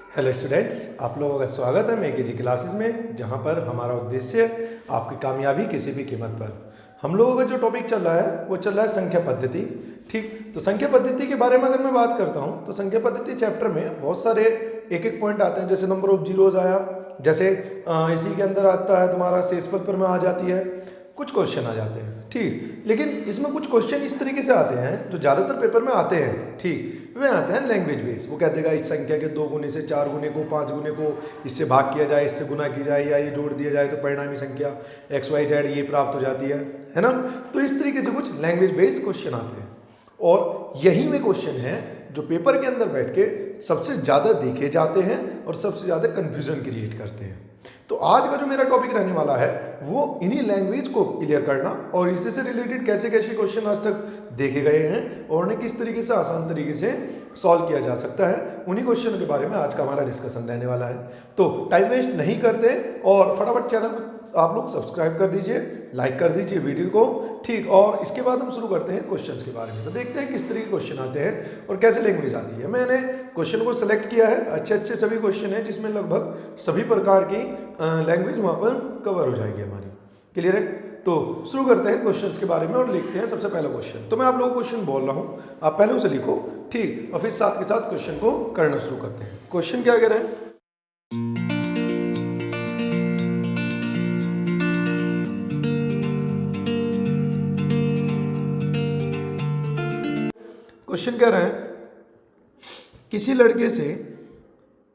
Hello students, आप लोगों का स्वागत है मेके जी क्लासेस में, जहां पर हमारा उद्देश्य है आपकी कामयाबी किसी भी कीमत पर। हम लोगों का जो टॉपिक चल रहा है वो चल रहा है संख्या पद्धति। ठीक, तो संख्या पद्धति के बारे में अगर मैं बात करता हूं तो संख्या पद्धति चैप्टर में बहुत सारे एक एक पॉइंट आते हैं। जैसे नंबर ऑफ जीरोज आया, जैसे इसी के अंदर आता है तुम्हारा शेषफल पर में आ जाती है, कुछ क्वेश्चन आ जाते हैं। ठीक, लेकिन इसमें कुछ क्वेश्चन इस तरीके से आते हैं जो ज़्यादातर पेपर में आते हैं। ठीक, वे आते हैं लैंग्वेज बेस। वो कहते हैं इस संख्या के 2 गुने से 4 गुने को 5 गुने को इससे भाग किया जाए, इससे गुना की जाए, या ये जोड़ दिया जाए तो परिणामी संख्या XYZ ये प्राप्त हो जाती है ना। तो इस तरीके से कुछ लैंग्वेज बेस्ड क्वेश्चन आते हैं, और यही वे क्वेश्चन हैं जो पेपर के अंदर बैठ के सबसे ज़्यादा देखे जाते हैं और सबसे ज़्यादा कन्फ्यूजन क्रिएट करते हैं। तो आज का जो मेरा टॉपिक रहने वाला है वो इन्हीं लैंग्वेज को क्लियर करना, और इसी से रिलेटेड कैसे कैसे क्वेश्चन आज तक देखे गए हैं और उन्हें किस तरीके से आसान तरीके से सॉल्व किया जा सकता है, उन्हीं क्वेश्चन के बारे में आज का हमारा डिस्कशन रहने वाला है। तो टाइम वेस्ट नहीं करते और फटाफट चैनल को आप लोग सब्सक्राइब कर दीजिए, लाइक कर दीजिए वीडियो को। ठीक, और इसके बाद हम शुरू करते हैं क्वेश्चंस के बारे में। तो देखते हैं किस तरीके के क्वेश्चन आते हैं और कैसे लैंग्वेज आती है। मैंने क्वेश्चन को सिलेक्ट किया है, अच्छे अच्छे सभी क्वेश्चन हैं जिसमें लगभग सभी प्रकार की लैंग्वेज वहाँ पर कवर हो जाएगी हमारी। क्लियर है? तो शुरू करते हैं क्वेश्चंस के बारे में और लिखते हैं सबसे पहला क्वेश्चन। तो मैं आप लोगों को क्वेश्चन बोल रहा हूँ, आप पहले उसे लिखो। ठीक, और फिर साथ के साथ क्वेश्चन को करना शुरू करते हैं। क्वेश्चन क्या कह रहे हैं? क्वेश्चन कह रहे हैं किसी लड़के से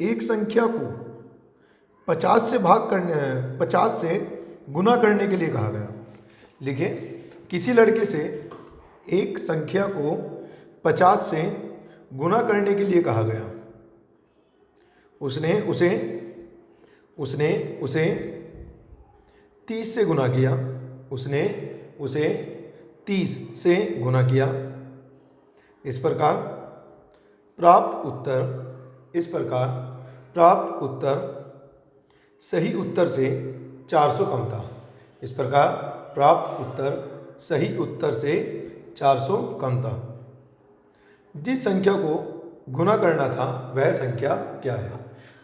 एक संख्या को 50 से गुना करने के लिए कहा गया। लिखिए, किसी लड़के से एक संख्या को 50 से गुना करने के लिए कहा गया। उसने उसे 30 से गुना किया। उसने उसे 30 से गुना किया। इस प्रकार प्राप्त उत्तर सही उत्तर से 400 कम था। इस प्रकार प्राप्त उत्तर सही उत्तर से 400 कम था। जिस संख्या को गुना करना था वह संख्या क्या है?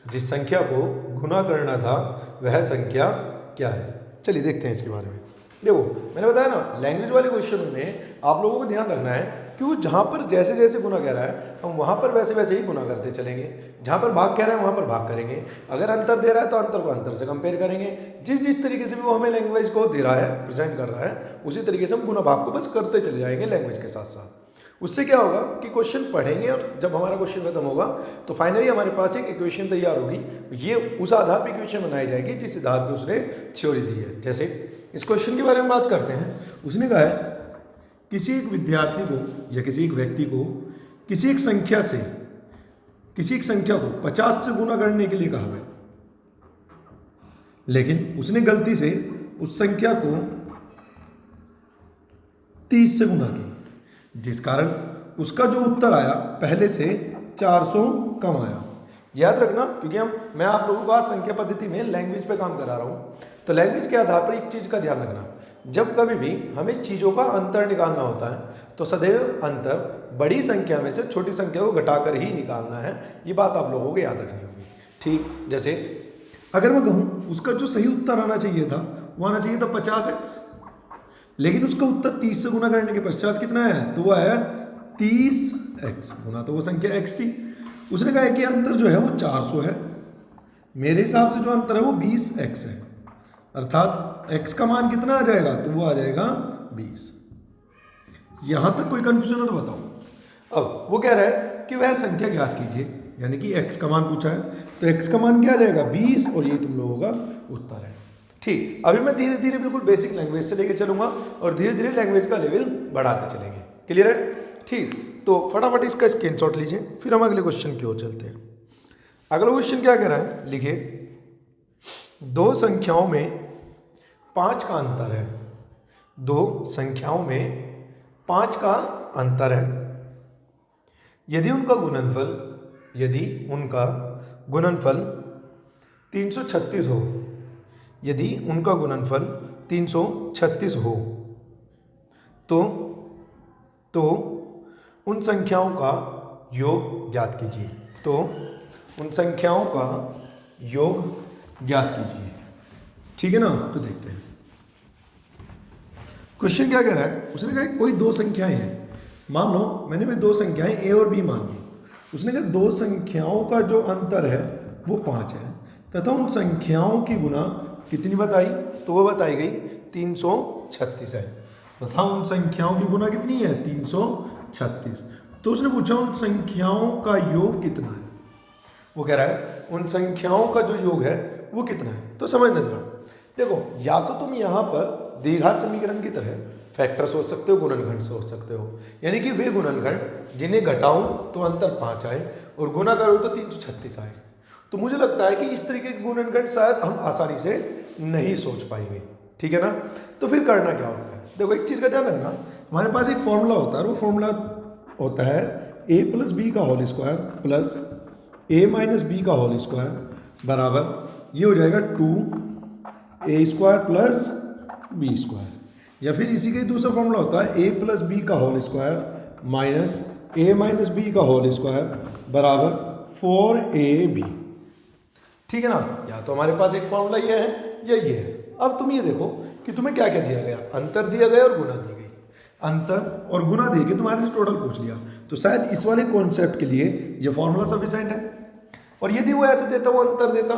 जिस संख्या को गुना करना था वह संख्या क्या है? चलिए देखते हैं इसके बारे में। देखो, मैंने बताया ना, लैंग्वेज वाले क्वेश्चन में आप लोगों को ध्यान रखना है कि वो जहाँ पर जैसे जैसे गुना कह रहा है हम वहाँ पर वैसे वैसे ही गुना करते चलेंगे। जहाँ पर भाग कह रहा है वहाँ पर भाग करेंगे। अगर अंतर दे रहा है तो अंतर को अंतर से कंपेयर करेंगे। जिस तरीके से भी वो हमें लैंग्वेज को दे रहा है, प्रेजेंट कर रहा है, उसी तरीके से हम गुना भाग को बस करते चले जाएंगे लैंग्वेज के साथ साथ। उससे क्या होगा कि क्वेश्चन पढ़ेंगे और जब हमारा क्वेश्चन खत्म होगा तो फाइनली हमारे पास एक इक्वेशन तैयार होगी। ये उस आधार पर इक्वेशन बनाई जाएगी जिस आधार पर उसने थ्योरी दी है। जैसे इस क्वेश्चन के बारे में बात करते हैं। उसने कहा है किसी एक विद्यार्थी को या किसी एक व्यक्ति को किसी एक संख्या को 50 से गुना करने के लिए कहा गया, लेकिन उसने गलती से उस संख्या को 30 से गुना की, जिस कारण उसका जो उत्तर आया पहले से 400 कम आया। याद रखना, क्योंकि मैं आप लोगों को आज संख्या पद्धति में लैंग्वेज पे काम करा रहा हूँ, तो लैंग्वेज के आधार पर एक चीज़ का ध्यान रखना, जब कभी भी हमें चीज़ों का अंतर निकालना होता है तो सदैव अंतर बड़ी संख्या में से छोटी संख्या को घटाकर ही निकालना है। ये बात आप लोगों को याद रखनी होगी। ठीक, जैसे अगर मैं कहूँ उसका जो सही उत्तर आना चाहिए था वो आना चाहिए था 50x, लेकिन उसका उत्तर 30 से गुना करने के पश्चात कितना है तो वो आया 30x गुना, तो वो संख्या x थी। उसने कहा कि अंतर जो है वो 400 है। मेरे हिसाब से जो अंतर है वो 20x है, अर्थात x का मान कितना आ जाएगा तो वो आ जाएगा 20। यहां तक कोई कंफ्यूजन हो तो बताओ। अब वो कह रहा है कि वह संख्या ज्ञात कीजिए, यानी कि x का मान पूछा है, तो x का मान क्या आ जाएगा 20, और ये तुम लोगों का उत्तर है। ठीक, अभी मैं धीरे धीरे बिल्कुल बेसिक लैंग्वेज से लेके चलूंगा और धीरे धीरे लैंग्वेज का लेवल बढ़ाते चलेंगे। क्लियर है? ठीक, तो फटाफट इसका स्क्रीनशॉट लीजिए, फिर हम अगले क्वेश्चन की ओर चलते हैं। अगला क्वेश्चन क्या कह रहा है? लिखिए, दो संख्याओं में 5 का अंतर है। दो संख्याओं में 5 का अंतर है। यदि उनका गुणनफल 336 हो, यदि उनका गुणनफल 336 हो तो उन संख्याओं का योग ज्ञात कीजिए। तो उन संख्याओं का योग ज्ञात कीजिए। ठीक है ना, तो देखते हैं क्वेश्चन क्या कह रहा है। उसने कहा कोई दो संख्याएं हैं, मान लो मैंने भी दो संख्याएं ए और बी मान ली। उसने कहा दो संख्याओं का जो अंतर है वो 5 है तथा उन संख्याओं की गुना कितनी बताई, तो वो बताई गई 336 है तथा उन संख्याओं की गुना कितनी है 336। तो उसने पूछा उन संख्याओं का योग कितना है। वो कह रहा है उन संख्याओं का जो योग है वो कितना है। तो समझना जरा, देखो या तो तुम यहाँ पर द्विघात समीकरण की तरह फैक्टर सोच सकते हो, गुणनखंड सोच सकते हो, यानी कि वे गुणनखंड जिन्हें घटाऊं तो अंतर 5 आए और गुना करो तो 336 आए। तो मुझे लगता है कि इस तरीके के गुणनखंड शायद हम आसानी से नहीं सोच पाएंगे। ठीक है ना, तो फिर करना क्या होता है, देखो एक चीज़ का ध्यान रखना, हमारे पास एक फॉर्मूला होता है, वो फॉर्मूला होता है a प्लस बी का whole square plus a minus B का होल स्क्वायर बराबर ये हो जाएगा 2a square plus B square, या फिर इसी का दूसरा फॉर्मूला होता है a प्लस बी का whole square minus a minus B का होल स्क्वायर बराबर 4ab। ठीक है ना, या तो हमारे पास एक फॉर्मूला ये है या ये है। अब तुम ये देखो कि तुम्हें क्या क्या दिया गया, अंतर दिया गया और गुना दी गई। अंतर और गुना दे के तुम्हारे से टोटल पूछ लिया, तो शायद इस वाले कॉन्सेप्ट के लिए ये फॉर्मूला सफिशिएंट है। और यदि वो ऐसे देता, वो अंतर देता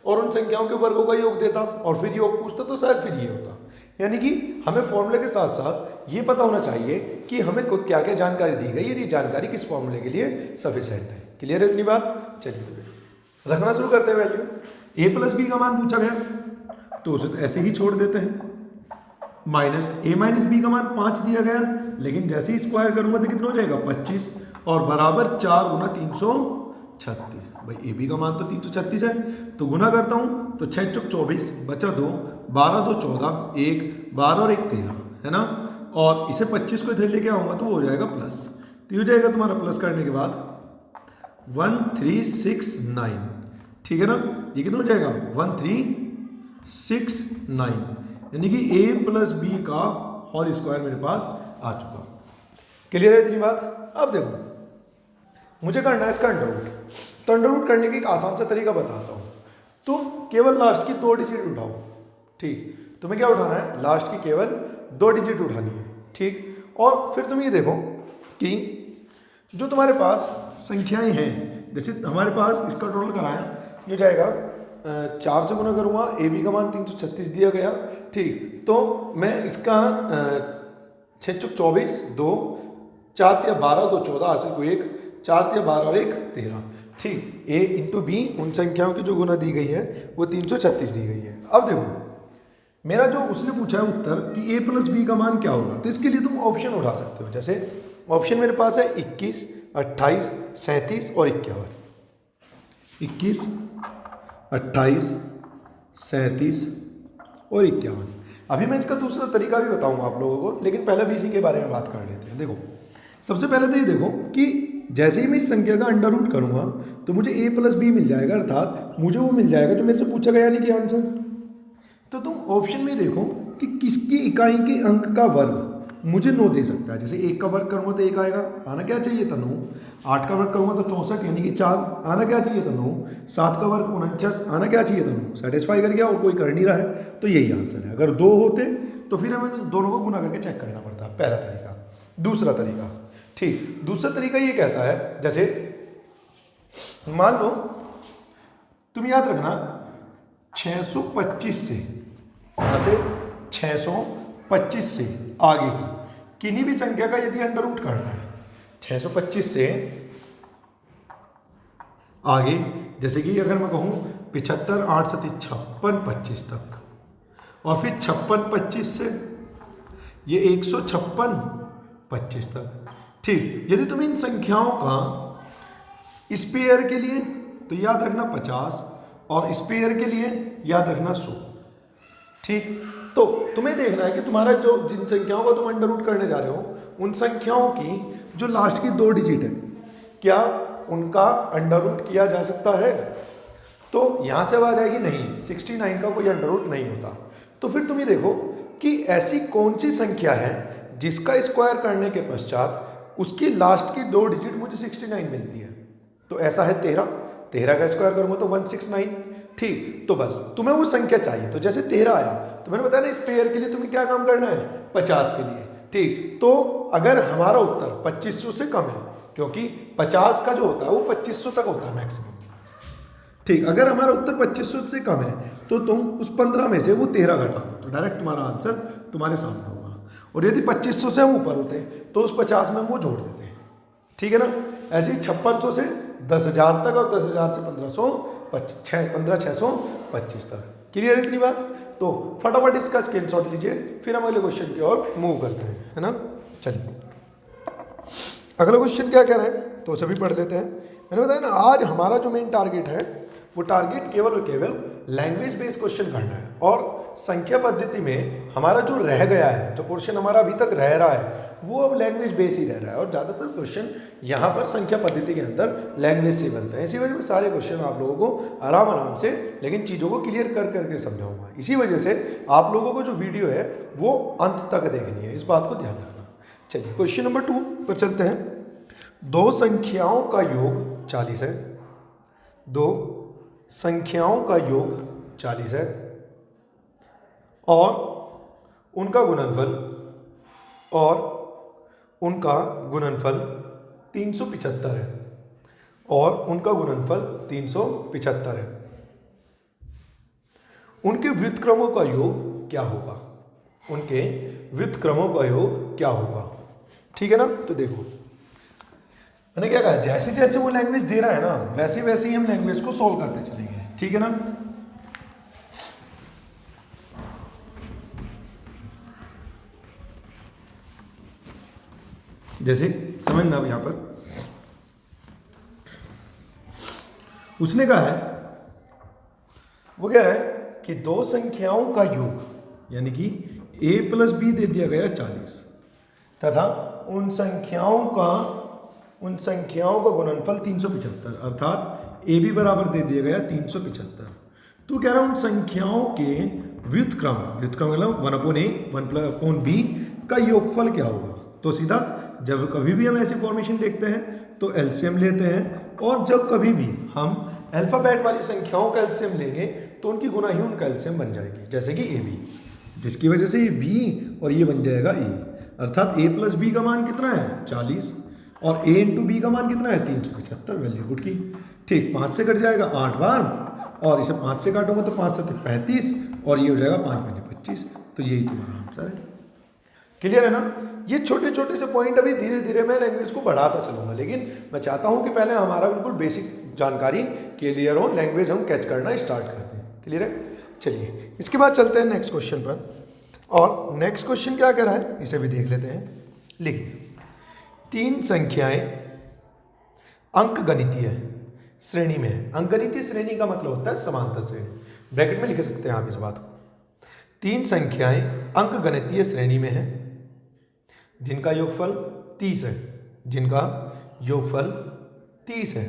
और उन संख्याओं के वर्गों का योग देता और फिर योग पूछता, तो शायद फिर ये होता। यानी कि हमें फॉर्मूले के साथ साथ ये पता होना चाहिए कि हमें क्या क्या जानकारी दी गई है, ये जानकारी किस फॉर्मूले के लिए सफिशिएंट है। क्लियर है इतनी बात? चलिए तो रखना शुरू करते हैं वैल्यू। a प्लस बी का मान पूछा गया तो उसे तो ऐसे ही छोड़ देते हैं, माइनस a माइनस बी का मान 5 दिया गया, लेकिन जैसे ही स्क्वायर करूंगा तो कितना हो जाएगा 25 और बराबर 4 गुना 336। भाई ए बी का मान तो 336 है, तो गुना करता हूँ तो 6 चौक 24 बचा 2, 12 2 14, 1 12 और 1 13 है ना, और इसे 25 को इधर लेके आऊँगा तो वो हो जाएगा प्लस। तो ये हो जाएगा तुम्हारा प्लस करने के बाद 1369। ठीक है ना, ये कितना हो जाएगा 1369, यानी कि a प्लस बी का होल स्क्वायर मेरे पास आ चुका। क्लियर है इतनी बात? अब देखो मुझे करना है इसका अंडर रूट, तो अंडर रूट करने का एक आसान सा तरीका बताता हूँ। तुम केवल लास्ट की 2 डिजिट उठाओ। ठीक, तुम्हें क्या उठाना है, लास्ट की केवल 2 डिजिट उठानी है। ठीक, और फिर तुम ये देखो कि जो तुम्हारे पास संख्याएं हैं, जैसे हमारे पास इसका टोटल कराया ये जाएगा 4 से गुना करूँगा, ए बी का मान 336 दिया गया। ठीक, तो मैं इसका 6 चौक 24 2 4 तिया 12 2 14 हासिल को 1 4 तिया 12 और 1 13। ठीक, a इंटू बी उन संख्याओं की जो गुना दी गई है वो 336 दी गई है। अब देखो मेरा जो उसने पूछा है उत्तर कि a प्लस बी का मान क्या होगा, तो इसके लिए तुम ऑप्शन उठा सकते हो। जैसे ऑप्शन मेरे पास है 21 28 37 और 51। 21 28 37 और 51। अभी मैं इसका दूसरा तरीका भी बताऊंगा आप लोगों को, लेकिन पहले भी इसी के बारे में बात कर लेते हैं। देखो सबसे पहले तो ये देखो कि जैसे ही मैं इस संख्या का अंडर रूट करूंगा तो मुझे a प्लस बी मिल जाएगा, अर्थात मुझे वो मिल जाएगा जो मेरे से पूछा गया, यानी कि आंसर। तो तुम ऑप्शन में देखो कि किसकी इकाई के अंक का वर्ग मुझे 9 दे सकता है। जैसे 1 का वर्ग करूंगा तो 1 आएगा, आना क्या चाहिए था 9। 8 का वर्ग करूंगा तो 64 यानी कि 4, आना क्या चाहिए था 9। 7 का वर्ग 49, आना क्या चाहिए था 9। सेटिस्फाई कर गया और कोई कर नहीं रहा है, तो यही आंसर है। अगर 2 होते तो फिर हमें दोनों को गुना करके चेक करना पड़ता, पहला तरीका। दूसरा तरीका, ठीक, दूसरा तरीका ये कहता है, जैसे मान लो तुम याद रखना 625 से, यहाँ से 625 से आगे की किन्हीं भी संख्या का यदि अंडर रूट करना है, 625 से आगे, जैसे कि अगर मैं कहूँ 75 8 7 56 25 तक, और फिर 56 25 से ये 156 25 तक। ठीक, यदि तुम इन संख्याओं का स्पेयर के लिए तो याद रखना 50 और स्पेयर के लिए याद रखना 100। ठीक, तो तुम्हें देखना है कि तुम्हारा जो जिन संख्याओं का तुम अंडर रूट करने जा रहे हो उन संख्याओं की जो लास्ट की 2 डिजिट है क्या उनका अंडर रूट किया जा सकता है। तो यहां से आवाज आएगी नहीं, 69 का कोई अंडर रूट नहीं होता। तो फिर तुम ये देखो कि ऐसी कौन सी संख्या है जिसका स्क्वायर करने के पश्चात उसकी लास्ट की 2 डिजिट मुझे 69 मिलती है। तो ऐसा है 13, 13 का स्क्वायर करूँगा तो 169। ठीक, तो बस तुम्हें वो संख्या चाहिए। तो जैसे 13 आया तो मैंने बताया ना इस पेयर के लिए तुम्हें क्या काम करना है, 50 के लिए। ठीक, तो अगर हमारा उत्तर 2500 से कम है, क्योंकि 50 का जो होता है वो 2500 तक होता है मैक्सिमम। ठीक, अगर हमारा उत्तर 2500 से कम है तो तुम उस 15 में से वो 13 घटा दो, तो डायरेक्ट तुम्हारा आंसर तुम्हारे सामने होगा। और यदि 2500 से हम ऊपर होते तो उस 50 में वो जोड़ देते। ठीक है ना। ऐसे ही 5600 से 10,000 तक और 10,000 से 15,625 तक। क्लियर इतनी बात? तो फटाफट इसका स्क्रीनशॉट लीजिए, फिर हम अगले क्वेश्चन की ओर मूव करते हैं, है ना। चलिए अगला क्वेश्चन क्या कह रहा है तो सभी पढ़ लेते हैं। मैंने बताया ना आज हमारा जो मेन टारगेट है वो टारगेट केवल और केवल लैंग्वेज बेस्ड क्वेश्चन करना है। और संख्या पद्धति में हमारा जो रह गया है, जो पोर्शन हमारा अभी तक रह रहा है वो अब लैंग्वेज बेस ही रह रहा है। और ज़्यादातर क्वेश्चन यहाँ पर संख्या पद्धति के अंदर लैंग्वेज से बनते हैं। इसी वजह से सारे क्वेश्चन आप लोगों को आराम आराम से लेकिन चीज़ों को क्लियर कर करके समझाऊंगा। इसी वजह से आप लोगों को जो वीडियो है वो अंत तक देखनी है, इस बात को ध्यान रखना। चलिए क्वेश्चन नंबर 2 पर चलते हैं। दो संख्याओं का योग 40 है। दो संख्याओं का योग 40 है और उनका गुणनफल 375 है। और उनका गुणनफल 375 है। उनके व्युत्क्रमों का योग क्या होगा? उनके व्युत्क्रमों का योग क्या होगा? ठीक है ना। तो देखो मैंने क्या कहा, जैसे जैसे वो लैंग्वेज दे रहा है ना वैसे वैसे ही हम लैंग्वेज को सॉल्व करते चलेंगे। ठीक है ना। जैसे समझना अब यहां पर उसने कहा है, वो कह रहा है कि दो संख्याओं का योग यानी कि a प्लस बी दे दिया गया 40 तथा उन संख्याओं का गुणनफल 375 अर्थात ए बी बराबर दे दिया गया 375। तो कह रहा हूं उन संख्याओं के व्युत्क्रम मतलब 1/a 1/b का योगफल क्या होगा। तो सीधा जब कभी भी हम ऐसी फॉर्मेशन देखते हैं तो एलसीएम लेते हैं, और जब कभी भी हम अल्फाबेट वाली संख्याओं का एलसीएम लेंगे तो उनकी गुना ही उनका एलसीएम बन जाएगी। जैसे कि ए बी, जिसकी वजह से ये बी और ये बन जाएगा ए, अर्थात a प्लस बी का मान कितना है 40 और a इंटू बी का मान कितना है 375 वैल्यू गुड की। ठीक, 5 से कट जाएगा 8 बार और इसे 5 से काटोगे तो 5 7 35 और ये हो जाएगा 5 5 25। तो यही तुम्हारा आंसर है। क्लियर है ना। ये छोटे छोटे से पॉइंट अभी धीरे धीरे मैं लैंग्वेज को बढ़ाता चलूंगा, लेकिन मैं चाहता हूं कि पहले हमारा बिल्कुल बेसिक जानकारी क्लियर हो, लैंग्वेज हम कैच करना स्टार्ट करते हैं। क्लियर है। चलिए इसके बाद चलते हैं नेक्स्ट क्वेश्चन पर। और नेक्स्ट क्वेश्चन क्या कह रहा है इसे भी देख लेते हैं। लिखिए, 3 संख्याएं अंकगणितीय श्रेणी में है। अंकगणितीय श्रेणी का मतलब होता है समांतर श्रेणी। ब्रैकेट में लिख सकते हैं आप इस बात को। 3 संख्याएं अंकगणितीय श्रेणी में है जिनका योगफल 30 है, जिनका योगफल 30 है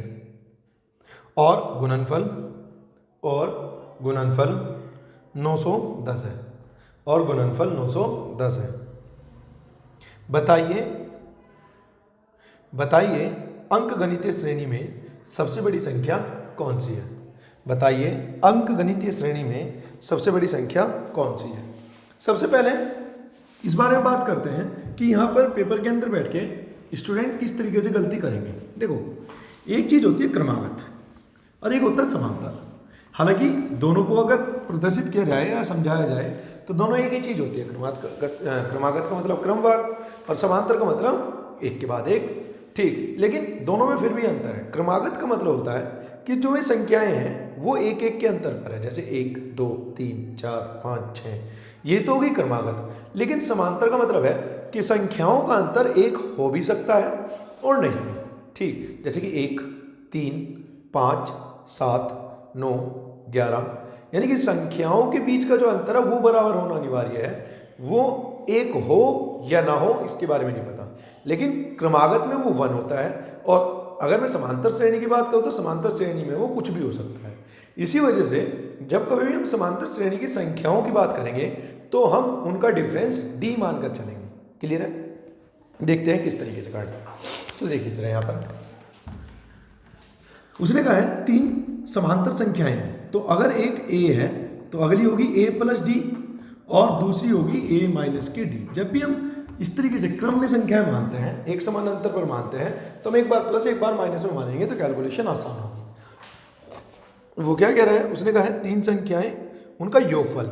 और गुणनफल 910 है और गुणनफल 910 है। बताइए अंकगणितीय श्रेणी में सबसे बड़ी संख्या कौन सी है? बताइए अंकगणितीय श्रेणी में सबसे बड़ी संख्या कौन सी है? सबसे पहले इस बारे में बात करते हैं कि यहाँ पर पेपर के अंदर बैठ के स्टूडेंट किस तरीके से गलती करेंगे। देखो, एक चीज़ होती है क्रमागत और एक होता है समांतर। हालांकि दोनों को अगर प्रदर्शित किया जाए या समझाया जाए तो दोनों एक ही चीज़ होती है। क्रमागत का मतलब क्रमवार और समांतर का मतलब एक के बाद एक। ठीक, लेकिन दोनों में फिर भी अंतर है। क्रमागत का मतलब होता है कि जो ये संख्याएं हैं वो एक एक के अंतर पर है, जैसे 1 2 3 4 5 6, ये तो होगी क्रमागत। लेकिन समांतर का मतलब है कि संख्याओं का अंतर एक हो भी सकता है और नहीं भी। ठीक, जैसे कि 1 3 5 7 9 11, यानी कि संख्याओं के बीच का जो अंतर है वो बराबर होना अनिवार्य है। वो एक हो या ना हो इसके बारे में नहीं पता, लेकिन क्रमागत में वो 1 होता है। और अगर मैं समांतर श्रेणी की बात करूँ तो समांतर श्रेणी में वो कुछ भी हो सकता है। इसी वजह से जब कभी भी हम समांतर श्रेणी की संख्याओं की बात करेंगे तो हम उनका डिफरेंस d मानकर चलेंगे। क्लियर है। देखते हैं किस तरीके से काटना है। तो देखिए जरा यहाँ पर उसने कहा है 3 समांतर संख्याएं हैं, तो अगर एक a है तो अगली होगी a प्लस डी और दूसरी होगी a माइनस के डी। जब भी हम इस तरीके से क्रम में संख्याएं मानते हैं, एक समान अंतर पर मानते हैं, तो हम एक बार प्लस एक बार माइनस में मानेंगे तो कैलकुलेशन आसान होगी। वो क्या कह रहा है, उसने कहा है 3 संख्याएं उनका योगफल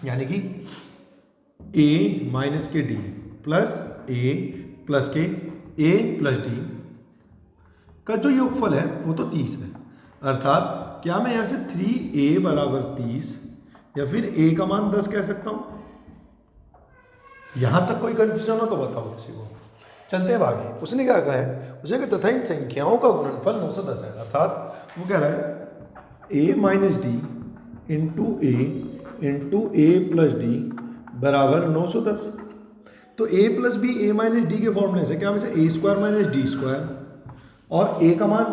यानी कि a माइनस के डी प्लस a प्लस के a प्लस डी का जो योगफल है वो तो 30 है। अर्थात क्या मैं यहाँ से 3a बराबर 30 या फिर a का मान 10 कह सकता हूँ? यहां तक कोई कंफ्यूजन हो तो बताओ किसी को। चलते हैं आगे। उसने क्या कहा है, उसने कहा तथा इन संख्याओं का गुणनफल 910 है। अर्थात वो कह रहा है a minus D into A plus D बराबर 910। तो a plus B a minus D के फॉर्मूले से क्या हम इसे a square minus D square और a का मान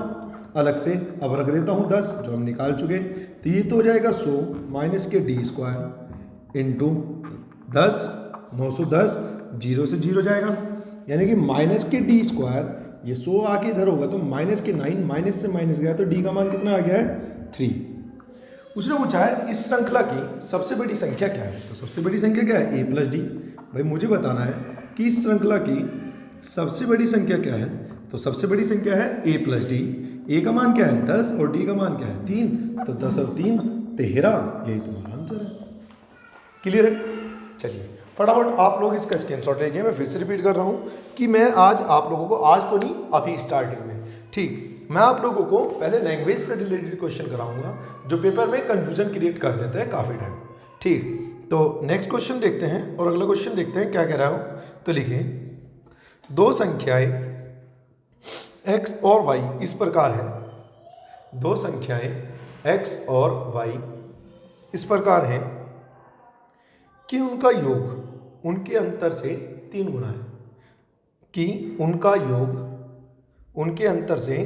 अलग से अब रख देता हूँ 10 जो हम निकाल चुके, तो ये तो हो जाएगा 100 माइनस के डी स्क्वायर इंटू 10 910 जीरो से जीरो जाएगा यानी कि माइनस के डी स्क्वायर, ये 100 आके इधर होगा तो माइनस के 9 माइनस से माइनस गया तो डी का मान कितना आ गया है 3। उसने पूछा है इस श्रृंखला की सबसे बड़ी संख्या क्या है, तो सबसे बड़ी संख्या क्या है a प्लस डी। भाई मुझे बताना है कि इस श्रृंखला की सबसे बड़ी संख्या क्या है, तो सबसे बड़ी संख्या है a प्लस डी। a का मान क्या है 10 और d का मान क्या है 3, तो 10 और 3 13, यही तुम्हारा आंसर है। क्लियर है? चलिए फटाफट आप लोग इसका स्क्रीनशॉट लीजिए। मैं फिर से रिपीट कर रहा हूँ कि मैं आज आप लोगों को, आज तो नहीं अभी स्टार्टिंग में, ठीक, मैं आप लोगों को पहले लैंग्वेज से रिलेटेड क्वेश्चन कराऊंगा जो पेपर में कंफ्यूजन क्रिएट कर देते हैं काफ़ी टाइम। ठीक, तो नेक्स्ट क्वेश्चन देखते हैं और अगला क्वेश्चन देखते हैं क्या कह रहा हूँ। तो लिखिए दो संख्याएं x और y इस प्रकार है, दो संख्याएं x और y इस प्रकार हैं कि उनका योग उनके अंतर से 3 गुना है, कि उनका योग उनके अंतर से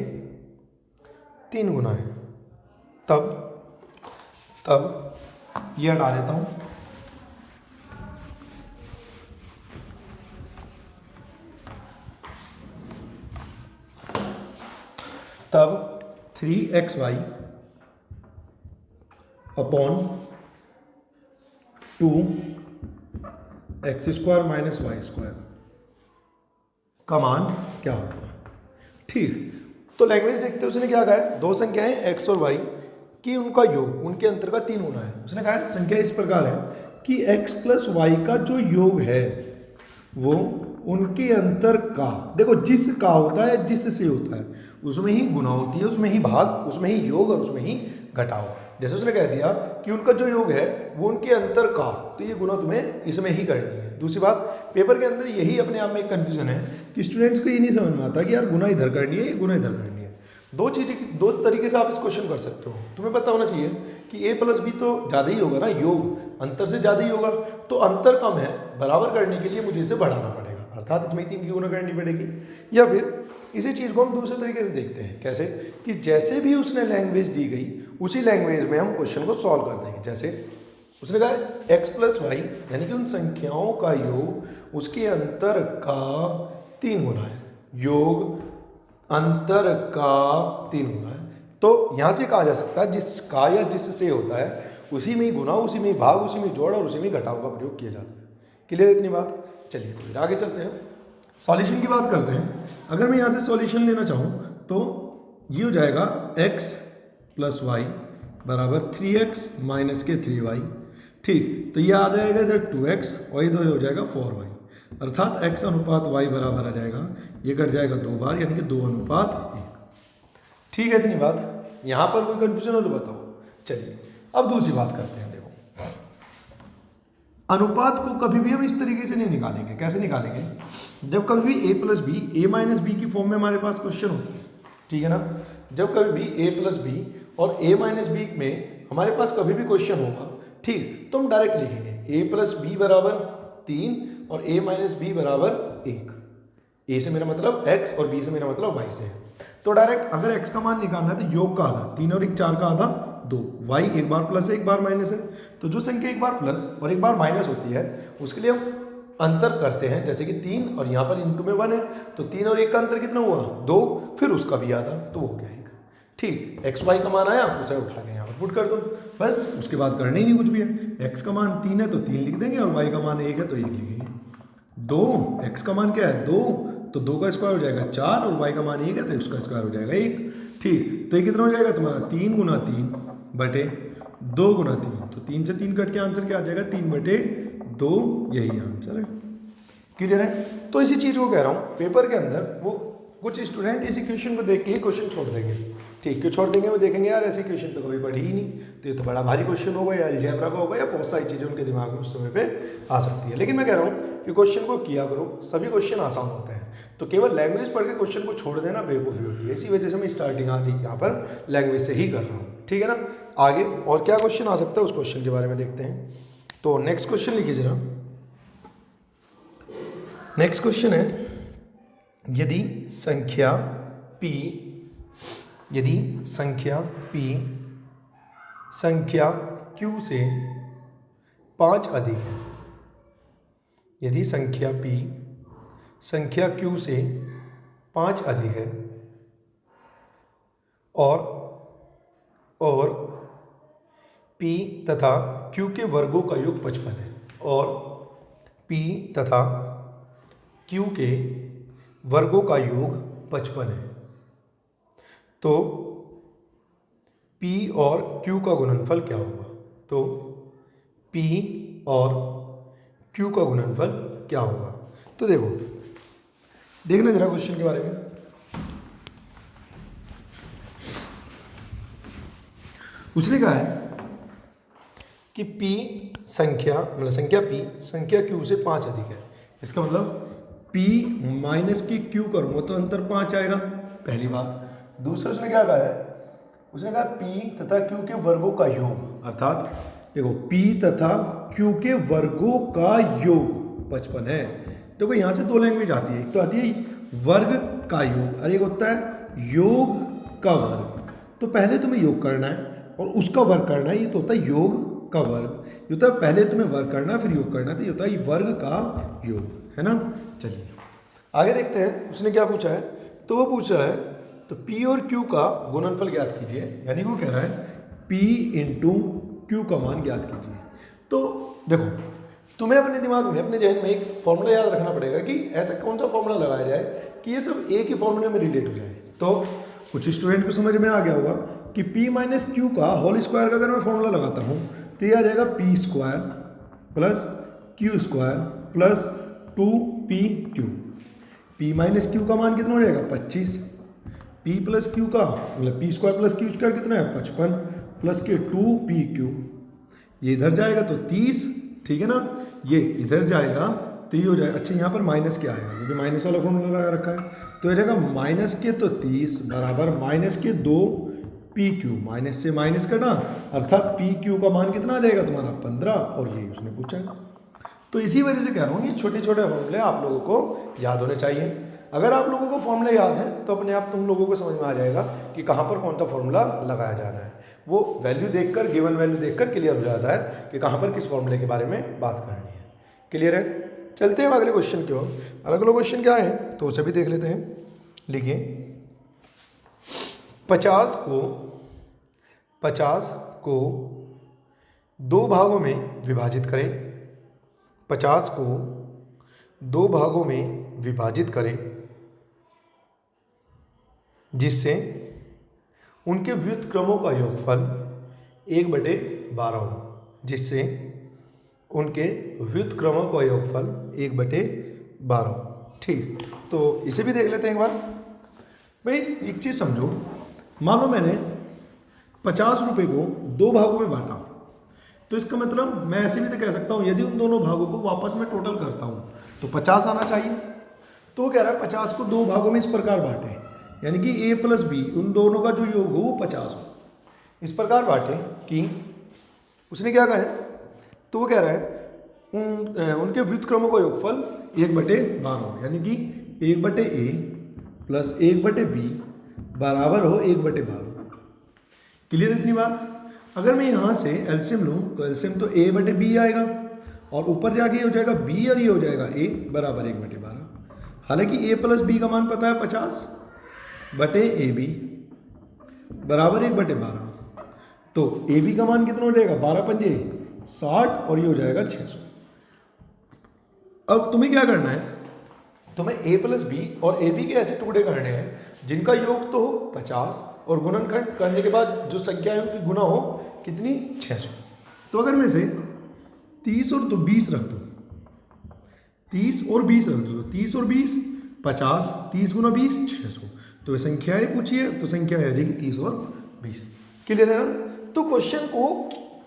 3 गुना है। तब ये हटा देता हूं। तब 3xy upon 2x square minus Y square का मान क्या होगा। ठीक, तो लैंग्वेज देखते हैं। उसने क्या कहा है, दो संख्याएं x और y कि उनका योग उनके अंतर का 3 गुना है। उसने कहा है संख्या इस प्रकार है कि x प्लस वाई का जो योग है वो उनके अंतर का, देखो जिस का होता है जिससे होता है उसमें ही गुना होती है, उसमें ही भाग, उसमें ही योग और उसमें ही घटाव। जैसे उसने कह दिया कि उनका जो योग है वो उनके अंतर का, तो ये गुना तुम्हें इसमें ही करनी है। दूसरी बात, पेपर के अंदर यही अपने आप में एक कन्फ्यूजन है कि स्टूडेंट्स को ये नहीं समझ में आता कि यार गुना इधर करनी है, ये गुना इधर करनी है। दो तरीके से आप इस क्वेश्चन कर सकते हो। तुम्हें पता होना चाहिए कि a प्लस बी तो ज़्यादा ही होगा ना, योग अंतर से ज़्यादा ही होगा, तो अंतर कम है, बराबर करने के लिए मुझे इसे बढ़ाना पड़ेगा, अर्थात इसमें 3 की गुना करनी पड़ेगी। या फिर इसी चीज़ को हम दूसरे तरीके से देखते हैं, कैसे कि जैसे भी उसने लैंग्वेज दी गई उसी लैंग्वेज में हम क्वेश्चन को सॉल्व कर देंगे। जैसे उसने कहा x प्लस वाई यानी कि उन संख्याओं का योग उसके अंतर का 3 गुना है, योग अंतर का 3 गुना है। तो यहाँ से कहा जा सकता है जिसका या जिससे होता है उसी में ही गुना, उसी में ही भाग, उसी में जोड़ और उसी में घटाव का प्रयोग किया जाता है। क्लियर है इतनी बात? चलिए तो फिर आगे चलते हैं, सॉल्यूशन की बात करते हैं। अगर मैं यहाँ से सॉल्यूशन लेना चाहूँ तो ये हो जाएगा x प्लस वाई बराबर 3x माइनस के 3y। ठीक, तो ये आ जाएगा इधर 2x और इधर हो जाएगा 4y, अर्थात x अनुपात y बराबर आ जाएगा, ये कट जाएगा 2 बार यानी कि 2 अनुपात 1। ठीक है इतनी बात? यहाँ पर कोई कंफ्यूजन हो तो बताओ। चलिए अब दूसरी बात करते हैं। देखो अनुपात को कभी भी हम इस तरीके से नहीं निकालेंगे। कैसे निकालेंगे? जब कभी भी a plus B A minus B की फॉर्म में हमारे पास क्वेश्चन होती है, ठीक है ना। जब कभी भी a प्लस बी और a माइनस बी में हमारे पास कभी भी क्वेश्चन होगा, ठीक, तो हम डायरेक्ट लिखेंगे a प्लस बी बराबर 3 और a माइनस बी बराबर 1। a से मेरा मतलब x और b से मेरा मतलब y से है। तो डायरेक्ट अगर x का मान निकालना है तो योग का आधा 3 और 1 4 का आधा 2, y एक बार प्लस है एक बार माइनस है। तो जो संख्या एक बार प्लस और एक बार माइनस होती है उसके लिए हम अंतर करते हैं, जैसे कि 3 और यहाँ पर इंटू में 1 है, तो 3 और 1 का अंतर कितना हुआ 2, फिर उसका भी आधा, तो हो गया 1। ठीक, एक्स वाई का मान आया, उसे उठा के यहाँ पर पुट कर दो, बस उसके बाद करना ही नहीं कुछ भी है। एक्स का मान 3 है तो 3 लिख देंगे और वाई का मान 1 है तो 1 लिखेंगे। 2, एक्स का मान क्या है 2, तो 2 का स्क्वायर हो जाएगा 4 और वाई का मान 1 है तो उसका स्क्वायर हो जाएगा 1। ठीक, तो ये कितना हो जाएगा तुम्हारा 3 गुना 3 बटे 2 गुना 3, तो 3 से 3 कट के आंसर क्या आ जाएगा 3 बटे 2, यही आंसर है। क्लियर है? तो इसी चीज़ को कह रहा हूँ, पेपर के अंदर वो कुछ स्टूडेंट इसी क्वेश्चन को देख के ही क्वेश्चन छोड़ देंगे। ठीक, क्यों छोड़ देंगे? वो देखेंगे यार ऐसी क्वेश्चन तो कभी पढ़ी ही नहीं, तो ये तो बड़ा भारी क्वेश्चन होगा, या अलजेब्रा का होगा, या बहुत सारी चीज़ें उनके दिमाग में उस समय पे आ सकती है। लेकिन मैं कह रहा हूँ कि क्वेश्चन को किया करो, सभी क्वेश्चन आसान होते हैं। तो केवल लैंग्वेज पढ़ के क्वेश्चन को छोड़ देना बेवकूफ़ी होती है। इसी वजह से मैं स्टार्टिंग आज यहाँ पर लैंग्वेज से ही कर रहा हूँ। ठीक है ना? आगे और क्या क्वेश्चन आ सकता है उस क्वेश्चन के बारे में देखते हैं। तो नेक्स्ट क्वेश्चन लिखिए जरा। नेक्स्ट क्वेश्चन है, यदि संख्या p संख्या q से 5 अधिक है, यदि संख्या p संख्या q से 5 अधिक है और p तथा q के वर्गों का योग 55 है, और p तथा q के वर्गों का योग 55 है, तो P और Q का गुणनफल क्या होगा? तो P और Q का गुणनफल क्या होगा? तो देखना जरा क्वेश्चन के बारे में। उसने कहा है कि P संख्या P संख्या Q से 5 अधिक है। इसका मतलब P माइनस की Q करूँगा तो अंतर 5 आएगा, पहली बात। दूसरा उसने क्या कहा है? उसने कहा P तथा Q के वर्गों का योग, अर्थात देखो P तथा Q के वर्गों का योग 55 है। देखो यहाँ से दो लैंग्वेज आती है, एक तो आती है वर्ग का योग और एक होता है योग का वर्ग। तो पहले तुम्हें योग करना है और उसका वर्ग करना है, ये तो होता है योग का वर्ग। ये होता है पहले तुम्हें वर्ग करना है फिर योग करना है, तो ये होता है वर्ग का योग, है ना? चलिए आगे देखते हैं उसने क्या पूछा है। तो वो पूछ रहा है तो P और Q का गुणनफल ज्ञात कीजिए, यानी वो कह रहा है P इंटू Q का मान ज्ञात कीजिए। तो देखो तुम्हें अपने दिमाग में अपने जहन में एक फॉर्मूला याद रखना पड़ेगा कि ऐसा कौन सा फॉर्मूला लगाया जाए कि ये सब एक ही फॉर्मूले में रिलेट हो जाए। तो कुछ स्टूडेंट को समझ में आ गया होगा कि P माइनस Q का होल स्क्वायर का अगर मैं फॉर्मूला लगाता हूँ तो ये आ जाएगा P square plus Q square plus 2PQ। P minus Q का मान कितना हो जाएगा 25, P प्लस Q का मतलब P square plus Q square कितना है 55 प्लस के 2PQ। ये इधर जाएगा तो 30, ठीक है ना? ये इधर जाएगा तो ये हो जाएगा, अच्छा यहाँ पर माइनस क्या आएगा क्योंकि माइनस वाला फॉर्मूला लगा रखा है, तो ये जाएगा माइनस के तो 30 बराबर माइनस के 2PQ। माइनस से माइनस करना अर्थात PQ का मान कितना आ जाएगा तुम्हारा 15, और यही उसने पूछा है। तो इसी वजह से कह रहा हूँ ये छोटे छोटे फॉर्मूले आप लोगों को याद होने चाहिए। अगर आप लोगों को फॉर्मूले याद है तो अपने आप तुम लोगों को समझ में आ जाएगा कि कहाँ पर कौन सा फॉर्मूला लगाया जाना है। वो वैल्यू देखकर, गिवन वैल्यू देखकर क्लियर हो जाता है कि कहाँ पर किस फॉर्मूले के बारे में बात करनी है। क्लियर है? चलते हैं अगले क्वेश्चन की ओर। अगला क्वेश्चन क्या है तो उसे भी देख लेते हैं। लिखिए 50 को 2 भागों में विभाजित करें। 50 को 2 भागों में विभाजित करें जिससे उनके व्युत्क्रमों का योगफल 1/12 हो, जिससे उनके व्युत्क्रमों का योगफल 1/12 हो। ठीक, तो इसे भी देख लेते हैं एक बार। भाई एक चीज़ समझो, मान लो मैंने 50 रुपये को 2 भागों में बांटा, तो इसका मतलब मैं ऐसे भी तो कह सकता हूँ यदि उन दोनों भागों को वापस में टोटल करता हूँ तो 50 आना चाहिए। तो वो कह रहा है 50 को 2 भागों में इस प्रकार बांटे, यानी कि A प्लस B उन दोनों का जो योग हो वो 50 हो। इस प्रकार बांटे कि उसने क्या कहा है, तो वो कह रहा है उनके व्युत्क्रमों का योगफल 1/12 हो, यानी कि 1/A प्लस 1/B बराबर हो 1/12। क्लियर है इतनी बात? अगर मैं यहाँ से एलसीएम लूँ तो एलसीएम तो A/B आएगा और ऊपर जाके ये हो जाएगा B और ये हो जाएगा A बराबर 1/12। हालांकि A प्लस B का मान पता है 50/AB बराबर 1/12। तो ए बी का मान कितना हो जाएगा, 12 पंजे 60 और ये हो जाएगा 600। अब तुम्हें क्या करना है, तुम्हें a प्लस बी और ए बी के ऐसे टुकड़े करने हैं जिनका योग तो हो 50 और गुणनखंड करने के बाद जो संख्या है उनकी गुना हो कितनी, 600। तो अगर मैं से 30 और 20 रख दूँ, 30 और 20 रख दूँ, तो 30 और 20 50, 30 गुना 20 600। तो ये संख्याएं पूछिए तो संख्या आ जाएगी 30 और 20। क्लियर है ना। तो क्वेश्चन को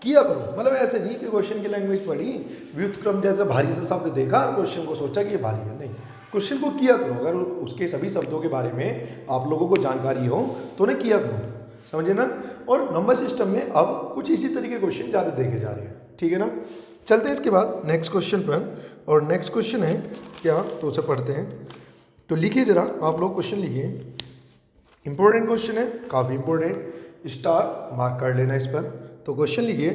किया करो, मतलब ऐसे नहीं कि क्वेश्चन की लैंग्वेज पढ़ी, व्युत्क्रम जैसे भारी से शब्द देखा और क्वेश्चन को सोचा कि ये भारी है, नहीं, क्वेश्चन को किया करो। अगर उसके सभी शब्दों के बारे में आप लोगों को जानकारी हो तो उन्हें किया करो, समझे ना। और नंबर सिस्टम में अब कुछ इसी तरीके क्वेश्चन ज़्यादा देखे जा रहे हैं, ठीक है ना। चलते हैं इसके बाद नेक्स्ट क्वेश्चन पर, और नेक्स्ट क्वेश्चन है क्या, तो उसे पढ़ते हैं। तो लिखिए जरा आप लोग क्वेश्चन लिखिए, इंपॉर्टेंट क्वेश्चन है, काफ़ी इंपॉर्टेंट, स्टार मार्क कर लेना इस पर। तो क्वेश्चन लिखिए,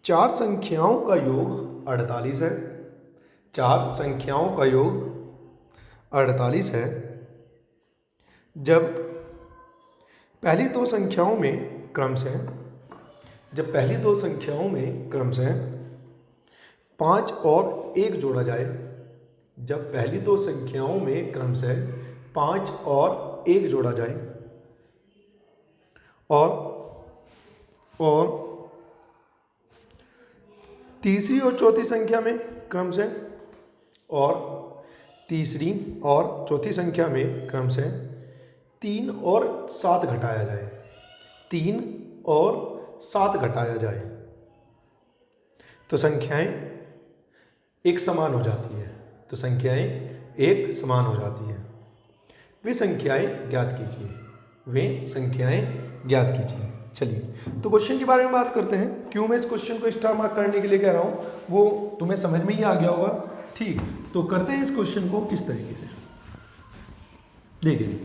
4 संख्याओं का योग 48 है, 4 संख्याओं का योग 48 है, जब पहली 2 संख्याओं में क्रमशः, जब पहली 2 संख्याओं में क्रमशः 5 और 1 जोड़ा जाए, जब पहली 2 संख्याओं में क्रमशः 5 और 1 जोड़ा जाए, और तीसरी और चौथी संख्या में क्रमशः, और तीसरी और चौथी संख्या में क्रमशः 3 और 7 घटाया जाए, 3 और 7 घटाया जाए, तो संख्याएं एक समान हो जाती है, तो संख्याएं एक समान हो जाती हैं। वे संख्याएं ज्ञात कीजिए, वे संख्याएं ज्ञात कीजिए। चलिए तो क्वेश्चन के बारे में बात करते हैं। क्यों मैं इस क्वेश्चन को स्टार मार्क करने के लिए कह रहा हूँ वो तुम्हें समझ में ही आ गया होगा, ठीक। तो करते हैं इस क्वेश्चन को किस तरीके से, देखिए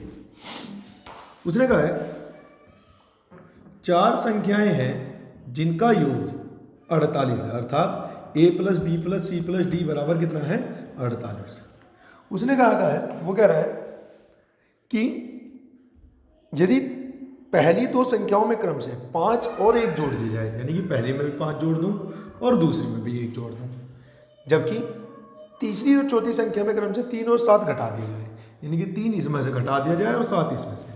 उसने कहा है 4 संख्याएं हैं जिनका योग 48 है, अर्थात a plus B plus C plus D बराबर कितना है, 48। उसने कहा है, वो कह रहा है कि यदि पहली 2 संख्याओं में क्रम से 5 और 1 जोड़ दी जाए, यानी कि पहले में भी 5 जोड़ दूं और दूसरी में भी 1 जोड़ दूं, जबकि तीसरी और चौथी संख्या में क्रम से 3 और 7 घटा दिया जाए, यानी कि 3 इसमें से घटा दिया जाए और 7 इसमें से,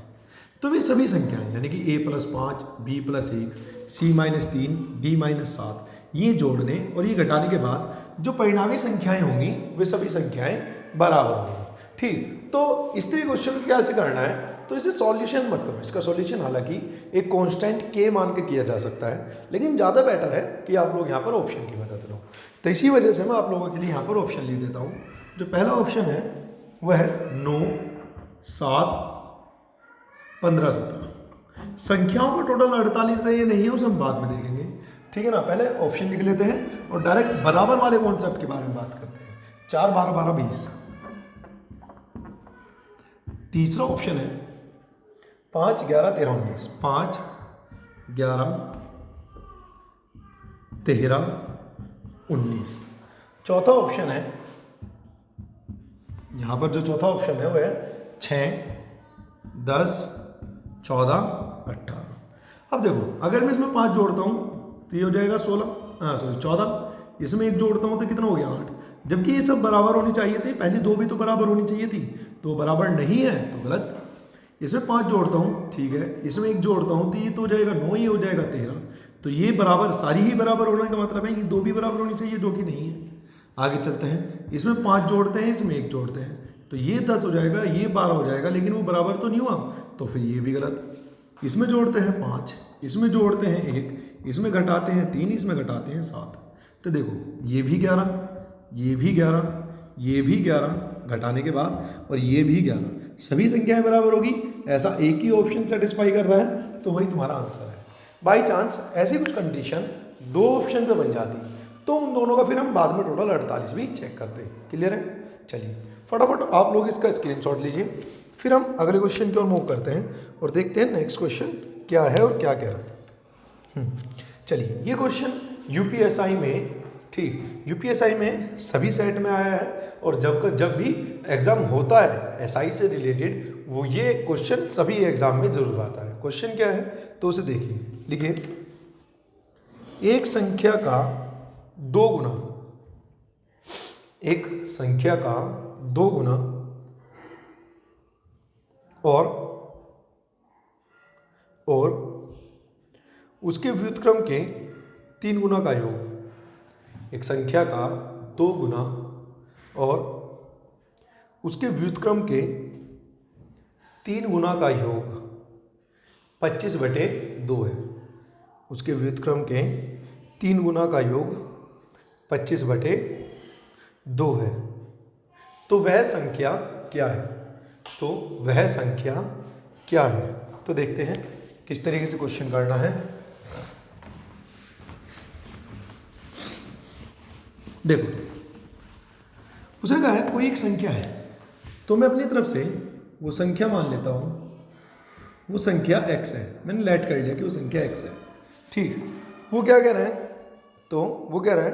तो वे सभी संख्याएं यानी कि a plus 5 b plus 1 c minus 3 d minus 7 ये जोड़ने और ये घटाने के बाद जो परिणामी संख्याएं होंगी वे सभी संख्याएं बराबर होंगी, ठीक। तो इस तरह क्वेश्चन को कैसे करना है, तो इसे सॉल्यूशन मत करो, इसका सॉल्यूशन हालांकि एक कांस्टेंट k मान के किया जा सकता है, लेकिन ज़्यादा बेटर है कि आप लोग यहाँ पर ऑप्शन की मदद लो। तो इसी वजह से मैं आप लोगों के लिए यहाँ पर ऑप्शन लिख देता हूँ। जो पहला ऑप्शन है वह है 9 7 15 17। संख्याओं का टोटल 48 है, ये नहीं है, उसे हम बाद में देखेंगे, ठीक है ना। पहले ऑप्शन लिख लेते हैं और डायरेक्ट बराबर वाले कॉन्सेप्ट के बारे में बात करते हैं। 4 12 12 20। तीसरा ऑप्शन है 5 11 13 19, 5 11 13 19। चौथा ऑप्शन है, यहां पर जो चौथा ऑप्शन है वह है 6 10 14 18। अब देखो अगर मैं इसमें 5 जोड़ता हूं तो ये हो जाएगा 14, इसमें 1 जोड़ता हूं तो कितना हो गया 8, जबकि ये सब बराबर होनी चाहिए थी, पहली 2 भी तो बराबर होनी चाहिए थी, तो बराबर नहीं है तो गलत। इसमें 5 जोड़ता हूँ, ठीक है, इसमें 1 जोड़ता हूँ तो ये तो हो जाएगा 9, ये हो जाएगा 13, तो ये बराबर सारी ही बराबर होने का मतलब है ये 2 भी बराबर होनी चाहिए, जो कि नहीं है। आगे चलते हैं, इसमें 5 जोड़ते हैं, इसमें 1 जोड़ते हैं, तो ये 10 हो जाएगा, ये 12 हो जाएगा, लेकिन वो बराबर तो नहीं हुआ, तो फिर ये भी गलत। इसमें जोड़ते हैं 5, इसमें जोड़ते हैं 1, इसमें घटाते हैं 3, इसमें घटाते हैं 7, तो देखो ये भी 11, ये भी 11, ये भी 11 घटाने के बाद और ये भी 11, सभी संख्याएं बराबर होगी, ऐसा एक ही ऑप्शन सेटिस्फाई कर रहा है, तो वही तुम्हारा आंसर है। बाई चांस ऐसी कुछ कंडीशन 2 ऑप्शन पे बन जाती तो उन दोनों का फिर हम बाद में टोटल 48 भी चेक करते हैं। क्लियर है। चलिए फटाफट आप लोग इसका स्क्रीनशॉट लीजिए, फिर हम अगले क्वेश्चन की ओर मूव करते हैं और देखते हैं नेक्स्ट क्वेश्चन क्या है और क्या कह रहा है। चलिए ये क्वेश्चन यूपीएसआई में ठीक, यूपीएसआई में सभी सेट में आया है और जब भी एग्जाम होता है एसआई से रिलेटेड वो ये क्वेश्चन सभी एग्जाम में जरूर आता है। क्वेश्चन क्या है तो उसे देखिए, लिखिए एक संख्या का 2 गुना, एक संख्या का 2 गुना और उसके व्युत्क्रम के 3 गुना का योग। एक संख्या का 2 गुना और उसके व्युत्क्रम के 3 गुना का योग 25/2 है। उसके व्युत्क्रम के 3 गुना का योग 25/2 है। तो वह संख्या क्या है? तो वह संख्या क्या है? तो देखते हैं किस तरीके से क्वेश्चन करना है। देखो, उसने कहा है कोई एक संख्या है, तो मैं अपनी तरफ से वो संख्या मान लेता हूं, वो संख्या x है। मैंने लेट कर लिया कि वो संख्या x है। ठीक, वो क्या कह रहा है? तो वो कह रहा है,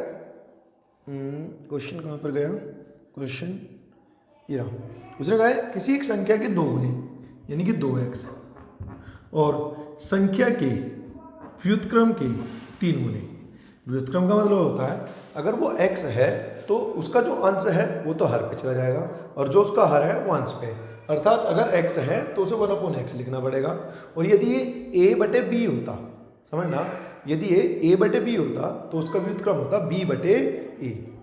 क्वेश्चन कहाँ पर गया? क्वेश्चन ये रहा। उसने कहा है किसी एक संख्या के 2 गुने यानी कि 2x और संख्या के व्युत्क्रम के 3 गुने। व्युत्क्रम का मतलब होता है अगर वो x है तो उसका जो अंश है वो तो हर पे चला जाएगा और जो उसका हर है वो अंश पे। अर्थात अगर x है तो उसे 1/x लिखना पड़ेगा। और यदि ये a/b होता, समझना, यदि ये a/b होता तो उसका व्युत्क्रम होता b/a।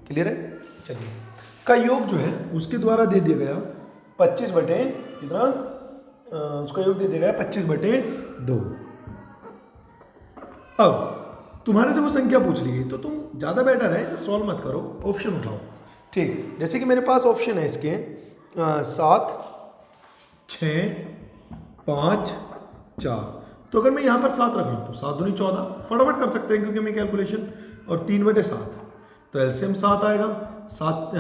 क्लियर है? चलिए, का योग जो है उसके द्वारा दे दिया गया 25 बटे कितना, उसका योग दे दिया गया 25/2। अब तुम्हारे से वो संख्या पूछ ली गई तो तुम ज़्यादा बेटर है इसे सॉल्व मत करो, ऑप्शन उठाओ। ठीक, जैसे कि मेरे पास ऑप्शन है इसके 7, 6, 5, 4। तो अगर मैं यहाँ पर 7 रख लूँ तो 7 दूनी 14, फटाफट कर सकते हैं क्योंकि हमें कैलकुलेशन। और 3/7 तो एलसीएम 7 आएगा। 7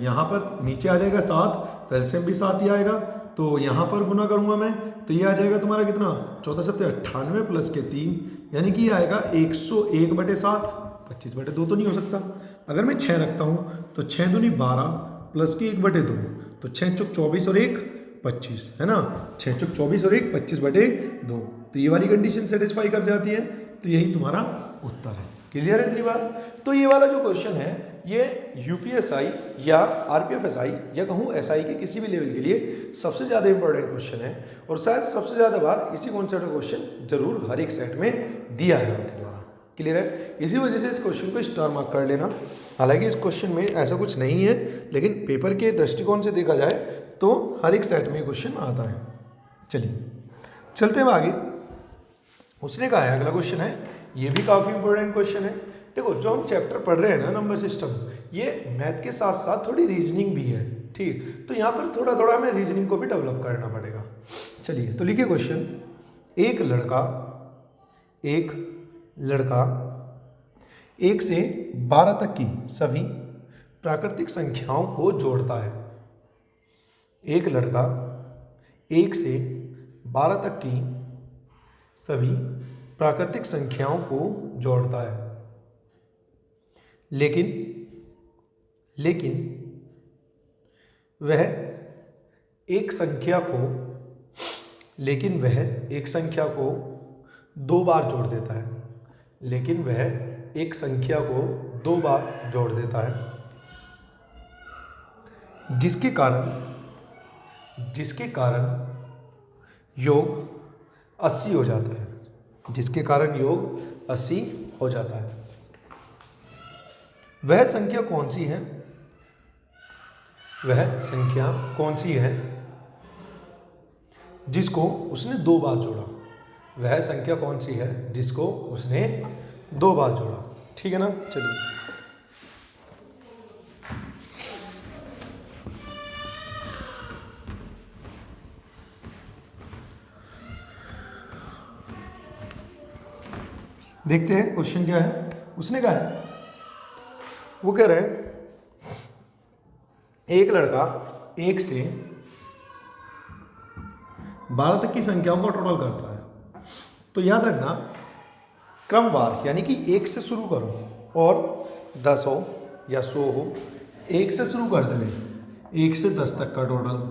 यहाँ पर नीचे आ जाएगा 7, तो एलसीएम भी 7 ही आएगा। तो यहाँ पर गुना करूँगा मैं तो ये आ जाएगा तुम्हारा कितना, 14 7 98 प्लस के 3 यानी कि ये आएगा 101/7। 25/2 तो नहीं हो सकता। अगर मैं 6 रखता हूँ तो 6 दूनी 12 प्लस की 1/2 तो 6 चौक 24 और 1 25 है ना। 6 चौक 24 और 1 25/2। तो ये वाली कंडीशन सेटिस्फाई कर जाती है, तो यही तुम्हारा उत्तर है। क्लियर है इतनी बात? तो ये वाला जो क्वेश्चन है ये यूपीएसआई या आरपीएफएसआई या कहूँ एसआई के किसी भी लेवल के लिए सबसे ज़्यादा इंपॉर्टेंट क्वेश्चन है और शायद सबसे ज़्यादा बार इसी कॉन्सेप्ट का क्वेश्चन जरूर हर एक सेट में दिया है उनके द्वारा। क्लियर है? इसी वजह से इस क्वेश्चन को स्टार मार्क कर लेना। हालांकि इस क्वेश्चन में ऐसा कुछ नहीं है, लेकिन पेपर के दृष्टिकोण से देखा जाए तो हर एक सेट में क्वेश्चन आता है। चलिए चलते हैं आगे। उसने कहा है अगला क्वेश्चन है, ये भी काफ़ी इंपॉर्टेंट क्वेश्चन है। देखो, जो हम चैप्टर पढ़ रहे हैं ना नंबर सिस्टम, ये मैथ के साथ साथ थोड़ी रीजनिंग भी है। ठीक, तो यहाँ पर थोड़ा थोड़ा हमें रीजनिंग को भी डेवलप करना पड़ेगा। चलिए तो लिखिए क्वेश्चन, एक लड़का 1 से 12 तक की सभी प्राकृतिक संख्याओं को जोड़ता है। एक लड़का 1 से 12 तक की सभी प्राकृतिक संख्याओं को जोड़ता है, लेकिन वह एक संख्या को 2 बार जोड़ देता है। लेकिन वह एक संख्या को 2 बार जोड़ देता है, जिसके कारण योग 80 हो जाता है। जिसके कारण योग 80 हो जाता है। वह संख्या कौन सी है? वह संख्या कौन सी है जिसको उसने 2 बार जोड़ा? वह संख्या कौन सी है जिसको उसने 2 बार जोड़ा? ठीक है ना। चलिए देखते हैं क्वेश्चन क्या है। उसने कहा है, वो कह रहे हैं एक लड़का 1 से 12 तक की संख्याओं का टोटल करता है। तो याद रखना क्रमवार, यानी कि 1 से शुरू करो और 10 हो या 100 हो, 1 से शुरू कर दें, 1 से 10 तक का टोटल,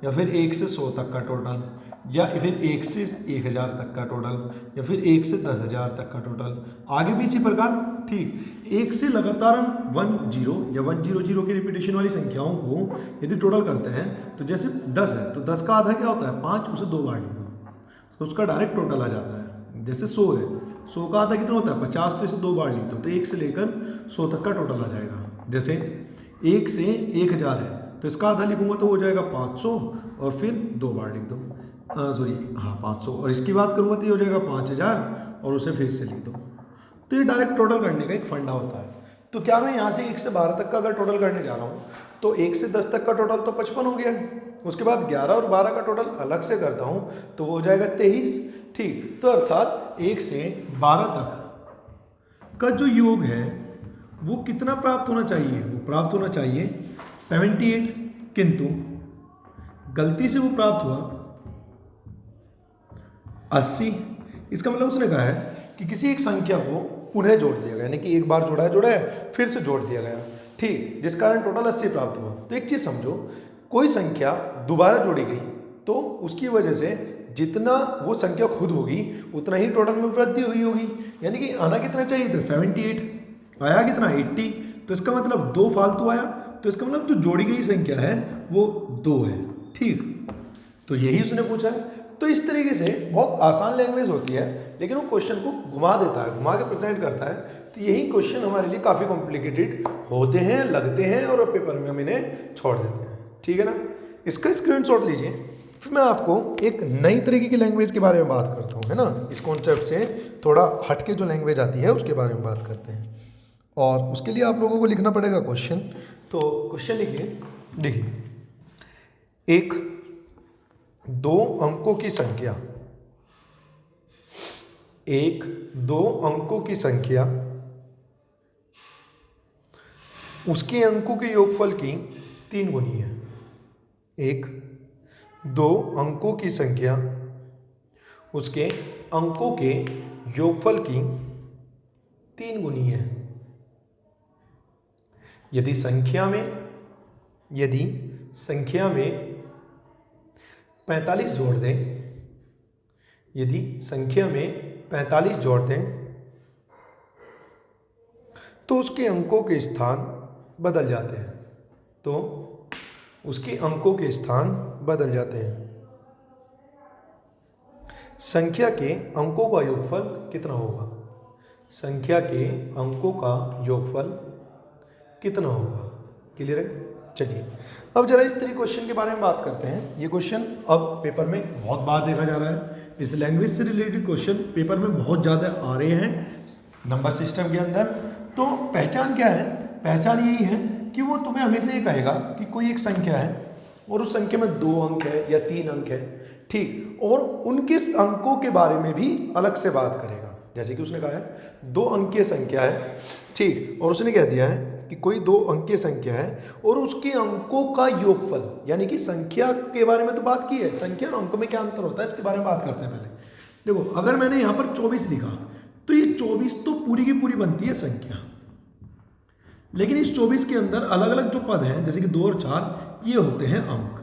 या फिर 1 से 100 तक का टोटल, या फिर 1 से 1000 तक का टोटल, या फिर 1 से 10,000 तक का टोटल, आगे भी इसी प्रकार। ठीक, 1 से लगातार हम 10 या 100 की रिपीटेशन वाली संख्याओं को यदि टोटल करते हैं, तो जैसे 10 है तो 10 का आधा क्या होता है 5, उसे 2 बार लिख दो तो उसका डायरेक्ट टोटल आ जाता है। जैसे 100 है, 100 का आधा कितना होता है 50, तो इसे 2 बार लिख दो तो 1 से लेकर 100 तक का टोटल आ जाएगा। जैसे 1 से 1000 है तो इसका आधा लिखूंगा तो हो जाएगा 500 और फिर 2 बार लिख दो, 500, और इसकी बात करूंगा तो ये हो जाएगा 5000 और उसे फिर से लिख दो। तो ये डायरेक्ट टोटल करने का एक फंडा होता है। तो क्या मैं यहाँ से 1 से 12 तक का अगर टोटल करने जा रहा हूँ तो 1 से 10 तक का टोटल तो 55 हो गया, उसके बाद 11 और 12 का टोटल अलग से करता हूँ तो वो हो जाएगा 23। ठीक, तो अर्थात 1 से 12 तक का जो योग है वो कितना प्राप्त होना चाहिए, वो प्राप्त होना चाहिए 78, किंतु गलती से वो प्राप्त हुआ 80। इसका मतलब उसने कहा है कि किसी एक संख्या को पुनः जोड़ दिया गया, यानी कि एक बार जोड़ा है फिर से जोड़ दिया गया, ठीक, जिस कारण टोटल 80 प्राप्त हुआ। तो एक चीज़ समझो, कोई संख्या दोबारा जोड़ी गई तो उसकी वजह से जितना वो संख्या खुद होगी उतना ही टोटल में वृद्धि हुई होगी, यानी कि आना कितना चाहिए था 78, आया कितना 80, तो इसका मतलब 2 फालतू आया, तो इसका मतलब जो जोड़ी गई संख्या है वो 2 है। ठीक, तो यही उसने पूछा है। तो इस तरीके से बहुत आसान लैंग्वेज होती है, लेकिन वो क्वेश्चन को घुमा देता है, घुमा के प्रेजेंट करता है। तो यही क्वेश्चन हमारे लिए काफ़ी कॉम्प्लिकेटेड होते हैं, लगते हैं और पेपर में हम इन्हें छोड़ देते हैं। ठीक है ना, इसका स्क्रीनशॉट लीजिए, फिर मैं आपको एक नई तरीके की लैंग्वेज के बारे में बात करता हूँ, है ना। इस कॉन्सेप्ट से थोड़ा हटके जो लैंग्वेज आती है उसके बारे में बात करते हैं, और उसके लिए आप लोगों को लिखना पड़ेगा क्वेश्चन। तो क्वेश्चन लिखिए, देखिए, एक 2 अंकों की संख्या, एक 2 अंकों की संख्या उसके अंकों के योगफल की 3 गुनी है। एक 2 अंकों की संख्या उसके अंकों के योगफल की 3 गुनी है। यदि संख्या में 45 जोड़ दें, यदि संख्या में 45 जोड़ दें तो उसके अंकों के स्थान बदल जाते हैं, तो उसके अंकों के स्थान बदल जाते हैं। संख्या के अंकों का योगफल कितना होगा, संख्या के अंकों का योगफल कितना होगा। क्लियर है। चलिए अब जरा इस तरीके क्वेश्चन के बारे में बात करते हैं। ये क्वेश्चन अब पेपर में बहुत बार देखा जा रहा है, इस लैंग्वेज से रिलेटेड क्वेश्चन पेपर में बहुत ज़्यादा आ रहे हैं नंबर सिस्टम के अंदर। तो पहचान क्या है, पहचान यही है कि वो तुम्हें हमेशा ये कहेगा कि कोई एक संख्या है और उस संख्या में 2 अंक है या 3 अंक है, ठीक, और उनके अंकों के बारे में भी अलग से बात करेगा। जैसे कि उसने कहा है 2 अंकीय संख्या है, ठीक, और उसने कह दिया है कि कोई 2 अंकीय संख्या है और उसके अंकों का योगफल, यानी कि संख्या के बारे में तो बात की है, संख्या और अंक में क्या अंतर होता है इसके बारे में बात करते हैं। पहले देखो, अगर मैंने यहाँ पर 24 लिखा तो ये 24 तो पूरी की पूरी बनती है संख्या, लेकिन इस 24 के अंदर अलग अलग जो पद हैं जैसे कि 2 और 4 ये होते हैं अंक।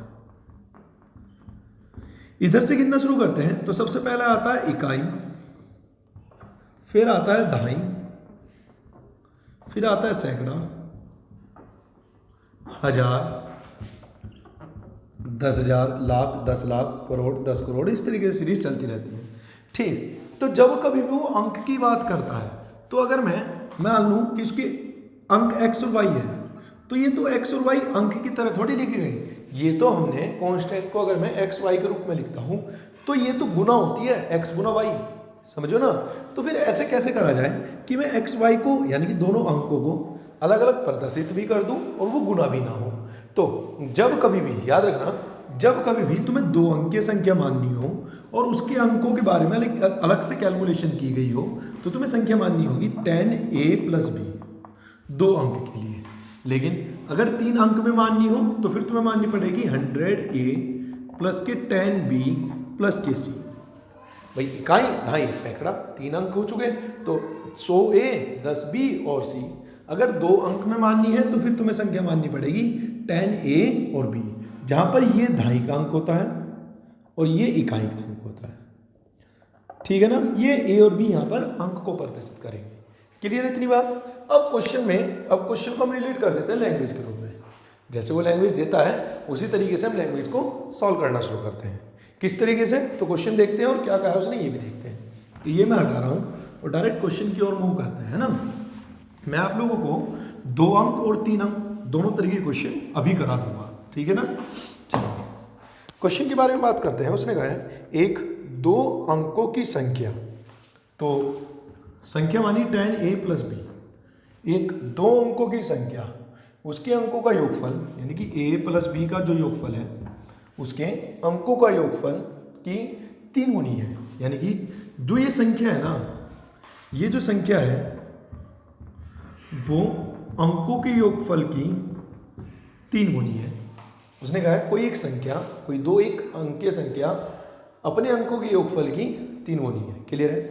इधर से गिनना शुरू करते हैं तो सबसे पहले आता है इकाई, फिर आता है दहाई, फिर आता है सैकड़ा, 1000, 10,000, लाख, 10 लाख, करोड़, 10 करोड़, इस तरीके से सीरीज चलती रहती है। ठीक, तो जब कभी भी वो अंक की बात करता है तो अगर मैं मान लूँ कि उसके अंक x और y है तो ये तो x और y अंक की तरह थोड़ी लिखी गई, ये तो हमने कांस्टेंट को अगर मैं x y के रूप में लिखता हूँ तो ये तो गुना होती है x गुना y, समझो ना। तो फिर ऐसे कैसे करा जाए कि मैं x y को यानी कि दोनों अंकों को अलग अलग प्रदर्शित भी कर दूं और वो गुना भी ना हो। तो जब कभी भी याद रखना, जब कभी भी तुम्हें 2 अंकीय संख्या माननी हो और उसके अंकों के बारे में अलग से कैलकुलेशन की गई हो तो तुम्हें संख्या माननी होगी 10a + b, 2 अंक के लिए। लेकिन अगर 3 अंक में माननी हो तो फिर तुम्हें माननी पड़ेगी 100a + के 10b + के c। भाई इकाई, दहाई, सैकड़ा, 3 अंक हो चुके तो 100a, 10b और c। अगर 2 अंक में माननी है तो फिर तुम्हें संख्या माननी पड़ेगी tan a और b, जहां पर ये दहाई का अंक होता है और ये इकाई का अंक होता है। ठीक है ना, ये a और b यहाँ पर अंक को प्रदर्शित करेंगे। क्लियर है इतनी बात। अब क्वेश्चन को हम रिलेट कर देते हैं लैंग्वेज के रूप में। जैसे वो लैंग्वेज देता है उसी तरीके से हम लैंग्वेज को सॉल्व करना शुरू करते हैं। किस तरीके से, तो क्वेश्चन देखते हैं और क्या कहा है उसने ये भी देखते हैं। तो ये मैं हटा रहा हूँ और डायरेक्ट क्वेश्चन की ओर मूव करते हैं, है ना। मैं आप लोगों को 2 अंक और 3 अंक दोनों तरीके के क्वेश्चन अभी करा दूंगा, ठीक है ना। चलिए क्वेश्चन के बारे में बात करते हैं। उसने कहा है एक 2 अंकों की संख्या, तो संख्या मानी tan a प्लस b, एक 2 अंकों की संख्या, उसके अंकों का योगफल यानी कि a प्लस b का जो योगफल है उसके अंकों का योगफल की 3 गुनी है। यानी कि जो ये संख्या है ना, ये जो संख्या है वो अंकों के योगफल की 3 गुनी है। उसने कहा है कोई एक संख्या, कोई 2 एक अंकीय संख्या अपने अंकों के योगफल की 3 गुनी है। क्लियर है।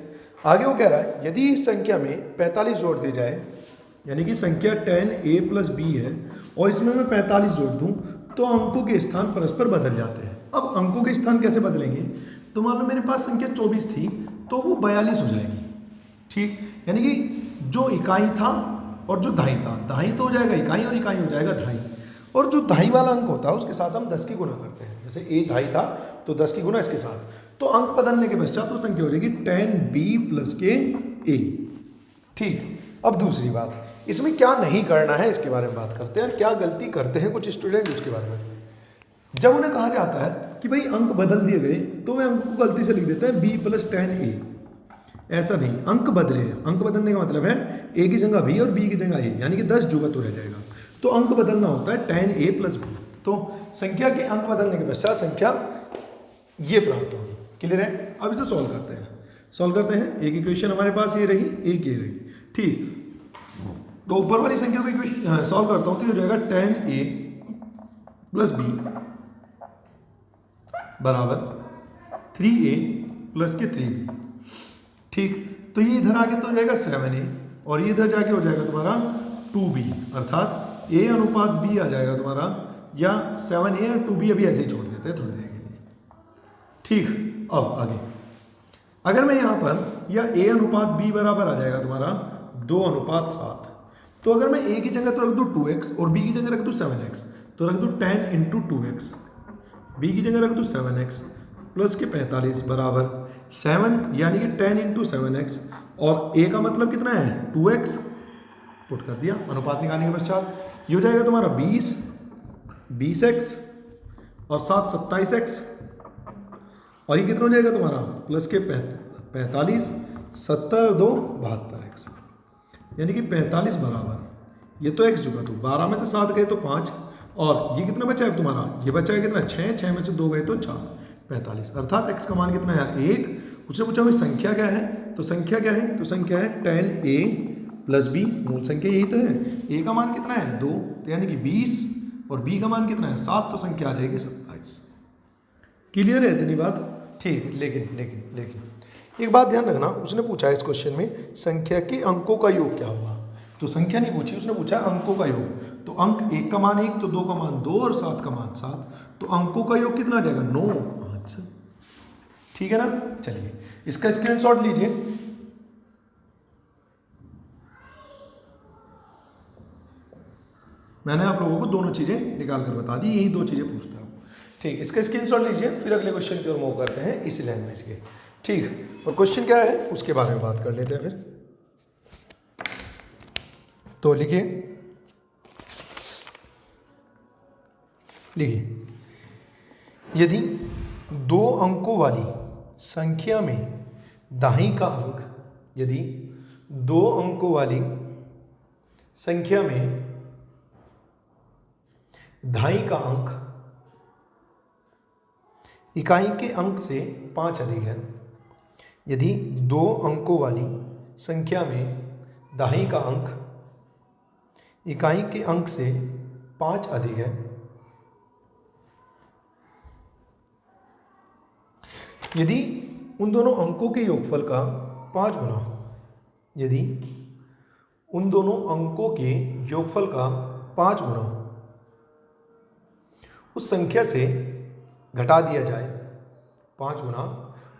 आगे वो कह रहा है यदि इस संख्या में 45 जोड़ दिए जाए, यानी कि संख्या tan a प्लस b है और इसमें मैं 45 जोड़ दूं तो अंकों के स्थान परस्पर बदल जाते हैं। अब अंकों के स्थान कैसे बदलेंगे, तो मान लो मेरे पास संख्या 24 थी तो वो 42 हो जाएगी। ठीक, यानी कि जो इकाई था और जो दहाई था, दहाई तो हो जाएगा इकाई और इकाई हो जाएगा दहाई, और जो दहाई वाला अंक होता है उसके साथ हम 10 की गुना करते हैं। जैसे a दहाई था तो 10 की गुना इसके साथ, तो अंक बदलने के पश्चात वो संख्या हो जाएगी tan b प्लस के a। ठीक, अब दूसरी बात, इसमें क्या नहीं करना है इसके बारे में बात करते हैं और क्या गलती करते हैं कुछ स्टूडेंट उसके बारे में। जब उन्हें कहा जाता है कि भाई अंक बदल दिए गए तो वे अंक को गलती से लिख देते हैं b प्लस tan a। ऐसा नहीं, अंक बदले हैं। अंक बदलने का मतलब है a की जगह b और b की जगह a, यानी कि 10 जुगा तो रह जाएगा। तो अंक बदलना होता है tan a प्लस b। तो संख्या के अंक बदलने के पश्चात संख्या ये प्राप्त होगी। क्लियर है। अब इसे सॉल्व करते हैं। एक इक्वेशन हमारे पास ये रही, एक ये रही। ठीक, तो ऊपर वाली संख्या को इक्वेशन सॉल्व करता हूं तो ये हो जाएगा tan a प्लस b बराबर 3a प्लस के 3b। ठीक, तो ये इधर आके तो हो जाएगा 7a और ये इधर जाके हो जाएगा तुम्हारा 2b, अर्थात a अनुपात b आ जाएगा तुम्हारा, या 7a और 2b अभी ऐसे ही छोड़ देते हैं थोड़ी देर के लिए। ठीक, अब आगे अगर मैं यहाँ पर या a अनुपात b बराबर आ जाएगा तुम्हारा 2 अनुपात 7, तो अगर मैं a की जगह तो रख दूँ 2x और b की जगह रख दूँ 7x, तो रख दूँ 10 इंटू 2x, b की जगह रख दूँ 7x प्लस के 45 बराबर 7, यानी कि 10 इंटू 7x, और a का मतलब कितना है 2x, पुट कर दिया। अनुपात निकालने के पश्चात ये हो जाएगा तुम्हारा 20x और 7 27x, और ये कितना हो जाएगा तुम्हारा प्लस के 45, 70 और 2 72x, यानी कि 45 बराबर, ये तो x जुगा तो 12 में से 7 गए तो 5, और ये कितना बचा है तुम्हारा, ये बचा है कितना 6 में से 2 गए तो 4, 45, अर्थात x का मान कितना है 1। उसने पूछा भाई संख्या क्या है, तो संख्या क्या है, तो संख्या है tan a प्लस b, मूल संख्या यही तो है। a का मान कितना है 2, तो यानी कि 20, और b का मान कितना है 7, तो संख्या आ जाएगी 27। क्लियर है इतनी बात। ठीक, लेकिन एक बात ध्यान रखना, उसने पूछा इस क्वेश्चन में संख्या के अंकों का योग क्या होगा, तो संख्या नहीं पूछी, उसने पूछा अंकों का योग। तो अंक 1 का मान 1, तो 2 का मान 2 और 7 का मान 7, तो अंकों का योग कितना आ जाएगा 9, 5। ठीक है ना। चलिए इसका स्क्रीनशॉट लीजिए। मैंने आप लोगों को दोनों चीजें निकाल कर बता दी, यही 2 चीजें पूछता हूँ। ठीक, इसका स्क्रीनशॉट लीजिए, फिर अगले क्वेश्चन की ओर मूव करते हैं इसी लैंग्वेज के। ठीक, और क्वेश्चन क्या है उसके बारे में बात कर लेते हैं फिर। तो लिखिए यदि 2 अंकों वाली संख्या में दाहिनी का अंक, यदि 2 अंकों वाली संख्या में दाहिनी का अंक इकाई के अंक से 5 अधिक है, यदि 2 अंकों वाली संख्या में दाहिनी का अंक इकाई के अंक से 5 अधिक है, यदि उन दोनों अंकों के योगफल का 5 गुना, यदि उन दोनों अंकों के योगफल का 5 गुना उस संख्या से घटा दिया जाए, 5 गुना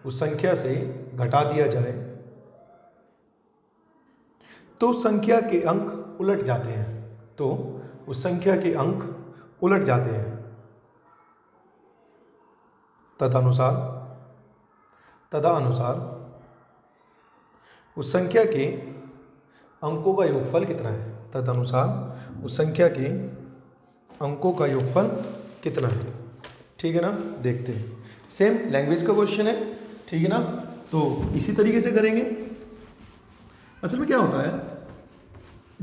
उस संख्या से घटा दिया जाए तो उस संख्या के अंक उलट जाते हैं, तो उस संख्या के अंक उलट जाते हैं। तदनुसार उस संख्या के अंकों का योगफल कितना है, तदनुसार उस संख्या के अंकों का योगफल कितना है। ठीक है ना, देखते हैं। सेम लैंग्वेज का क्वेश्चन है, ठीक है ना, तो इसी तरीके से करेंगे। असल में क्या होता है,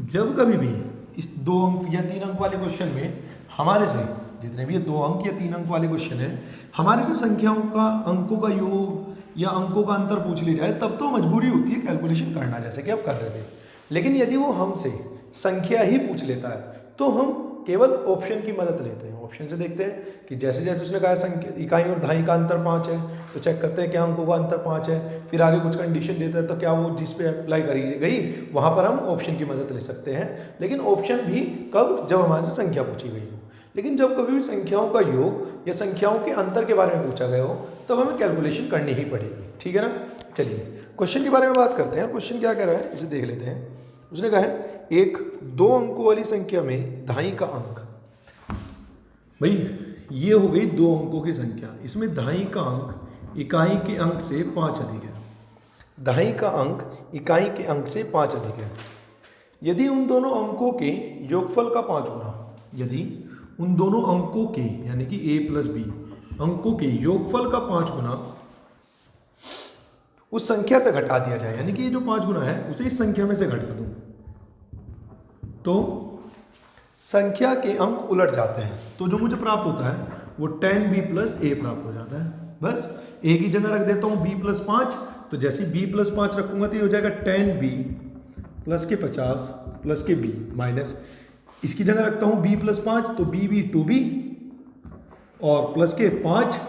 जब कभी भी इस 2 अंक या 3 अंक वाले क्वेश्चन में हमारे से जितने भी ये 2 अंक या 3 अंक वाले क्वेश्चन है, हमारे से संख्याओं का अंकों का योग या अंकों का अंतर पूछ ली जाए, तब तो मजबूरी होती है कैलकुलेशन करना, जैसे कि आप कर रहे थे। लेकिन यदि वो हमसे संख्या ही पूछ लेता है तो हम केवल ऑप्शन की मदद लेते हैं। ऑप्शन से देखते हैं कि जैसे जैसे उसने कहा संख्या इकाई और दहाई का अंतर 5 है, तो चेक करते हैं क्या अंकों का अंतर 5 है। फिर आगे कुछ कंडीशन देता है, तो क्या वो जिस पे अप्लाई करी गई वहाँ पर हम ऑप्शन की मदद ले सकते हैं। लेकिन ऑप्शन भी कब, जब हमारे से संख्या पूछी गई हो। लेकिन जब कभी भी संख्याओं का योग या संख्याओं के अंतर के बारे में पूछा गया हो, तब हमें कैलकुलेशन करनी ही पड़ेगी। ठीक है ना, चलिए क्वेश्चन के बारे में बात करते हैं। क्वेश्चन क्या कह रहा है, इसे देख लेते हैं। उसने कहा है एक 2 अंकों वाली संख्या में दहाई का अंक, भाई ये हो गई 2 अंकों की संख्या, इसमें दहाई का अंक इकाई के अंक से 5 अधिक है। दहाई का अंक इकाई के अंक से 5 अधिक है। यदि उन दोनों अंकों के योगफल का 5 गुना, यदि उन दोनों अंकों के यानी कि a प्लस बी अंकों के योगफल का 5 गुना उस संख्या से घटा दिया जाए, यानी कि ये जो 5 गुना है उसे इस संख्या में से घटा दूं, तो संख्या के अंक उलट जाते हैं। तो जो मुझे प्राप्त होता है वो 10b प्लस a प्राप्त हो जाता है। बस a की जगह रख देता हूँ b प्लस 5, तो जैसे b प्लस 5 रखूंगा तो ये हो जाएगा 10b प्लस के 50 प्लस के b माइनस, इसकी जगह रखता हूँ b प्लस 5, तो b 2b और प्लस के 5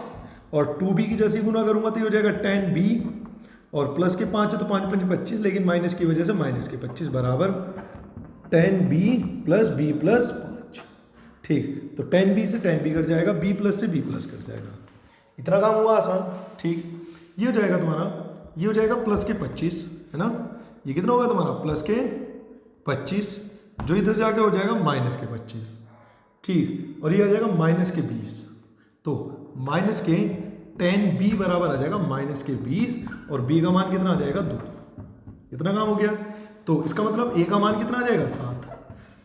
और 2b की जैसे गुना करूंगा तो ये हो जाएगा 10b और प्लस के 5 है तो 5 5 25, लेकिन माइनस की वजह से माइनस के 25 बराबर 10b प्लस b प्लस 5। ठीक, तो 10b से 10b कट जाएगा, b प्लस से b प्लस कट जाएगा। इतना काम हुआ आसान। ठीक, ये हो जाएगा तुम्हारा, ये हो जाएगा प्लस के 25, है ना, ये कितना होगा तुम्हारा प्लस के 25, जो इधर जाके हो जाएगा माइनस के 25। ठीक, और ये आ जाएगा माइनस के 20, तो माइनस के 10b बराबर आ जाएगा माइनस के 20 और b का मान कितना आ जाएगा 2। इतना काम हो गया। तो इसका मतलब a का मान कितना आ जाएगा 7।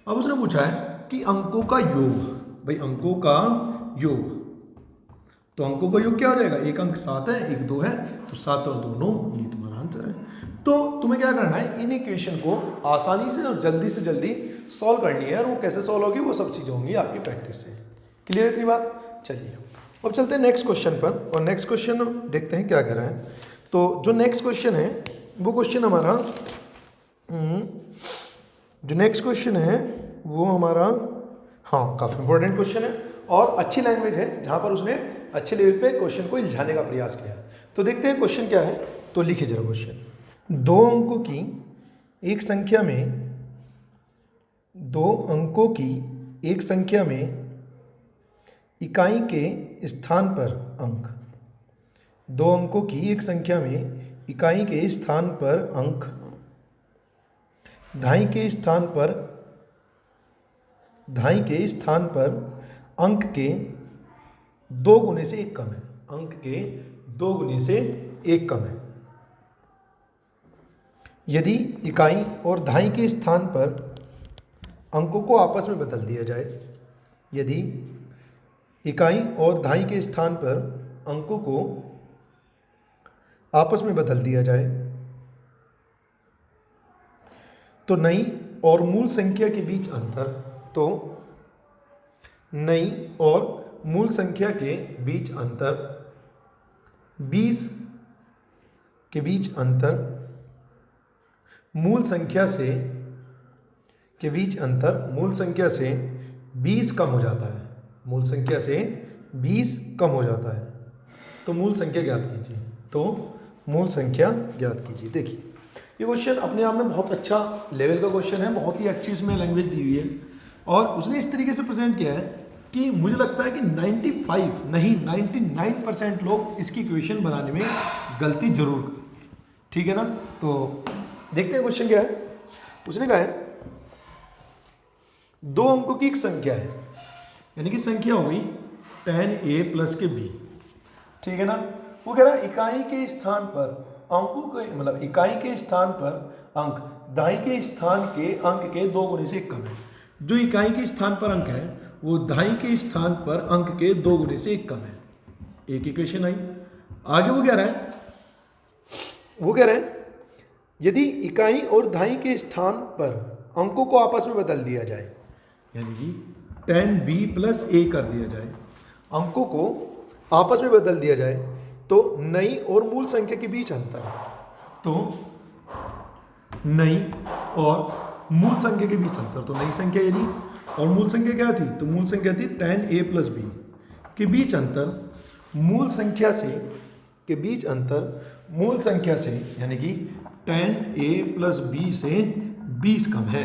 अब उसने पूछा है कि अंकों का योग, भाई अंकों का योग, तो अंकों का योग क्या हो जाएगा, एक अंक 7 है एक 2 है, तो 7 और 2 9, ये तुम्हारा आंसर है। तो तुम्हें क्या करना है, इन इक्वेशन को आसानी से और जल्दी से जल्दी सॉल्व करनी है, और वो कैसे सॉल्व होगी वो सब चीज़ें होंगी आपकी प्रैक्टिस से। क्लियर है इतनी बात। चलिए अब चलते हैं नेक्स्ट क्वेश्चन पर, और नेक्स्ट क्वेश्चन देखते हैं क्या कह रहा है। तो जो नेक्स्ट क्वेश्चन है वो क्वेश्चन हमारा, जो नेक्स्ट क्वेश्चन है वो हमारा, हाँ काफ़ी इंपॉर्टेंट क्वेश्चन है और अच्छी लैंग्वेज है, जहाँ पर उसने अच्छे लेवल पे क्वेश्चन को इल्झाने का प्रयास किया। तो देखते हैं क्वेश्चन क्या है, तो लिखिए जरा क्वेश्चन। 2 अंकों की एक संख्या में, 2 अंकों की एक संख्या में इकाई के स्थान पर अंक, 2 अंकों की एक संख्या में इकाई के स्थान पर अंक दहाई के स्थान पर अंक के 2 गुने से 1 कम है, अंक के 2 गुने से 1 कम है। यदि इकाई और दहाई के स्थान पर अंकों को आपस में बदल दिया जाए, यदि इकाई और दहाई के स्थान पर अंकों को आपस में बदल दिया जाए, तो नई और मूल संख्या के बीच अंतर, तो नई और मूल संख्या के बीच अंतर 20 के बीच अंतर, मूल संख्या से के बीच अंतर मूल संख्या से 20 कम हो जाता है, मूल संख्या से 20 कम हो जाता है। तो मूल संख्या ज्ञात कीजिए, तो मूल संख्या ज्ञात कीजिए। देखिए ये क्वेश्चन अपने आप में बहुत अच्छा लेवल का क्वेश्चन है, बहुत ही अच्छी इसमें लैंग्वेज दी हुई है और उसने इस तरीके से प्रेजेंट किया है कि मुझे लगता है कि 95 नहीं 99% लोग इसकी इक्वेशन बनाने में गलती जरूर करेंगे। ठीक है ना, तो देखते हैं क्वेश्चन क्या है। उसने कहा है 2 अंकों की एक संख्या है, यानी कि संख्या हो गई tan a प्लस के b। ठीक है ना, वो कह रहा है इकाई के स्थान पर अंकों के मतलब इकाई के स्थान पर अंक दाई के स्थान के अंक के 2 गुने से कम है। जो इकाई के स्थान पर अंक है वो दाई के स्थान पर अंक के 2 गुने से कम है। एक इक्वेशन आई। आगे वो कह रहा है यदि इकाई और दाई के स्थान पर अंकों को आपस में बदल दिया जाए, यानी कि tan b प्लस a कर दिया जाए, अंकों को आपस में बदल दिया जाए तो नई और मूल संख्या के बीच अंतर, तो नई और मूल संख्या के बीच अंतर, तो नई संख्या यानी और मूल संख्या क्या थी, तो मूल संख्या थी tan a प्लस b के बीच अंतर मूल संख्या से के बीच अंतर मूल संख्या से यानी कि tan a प्लस b से 20 कम है।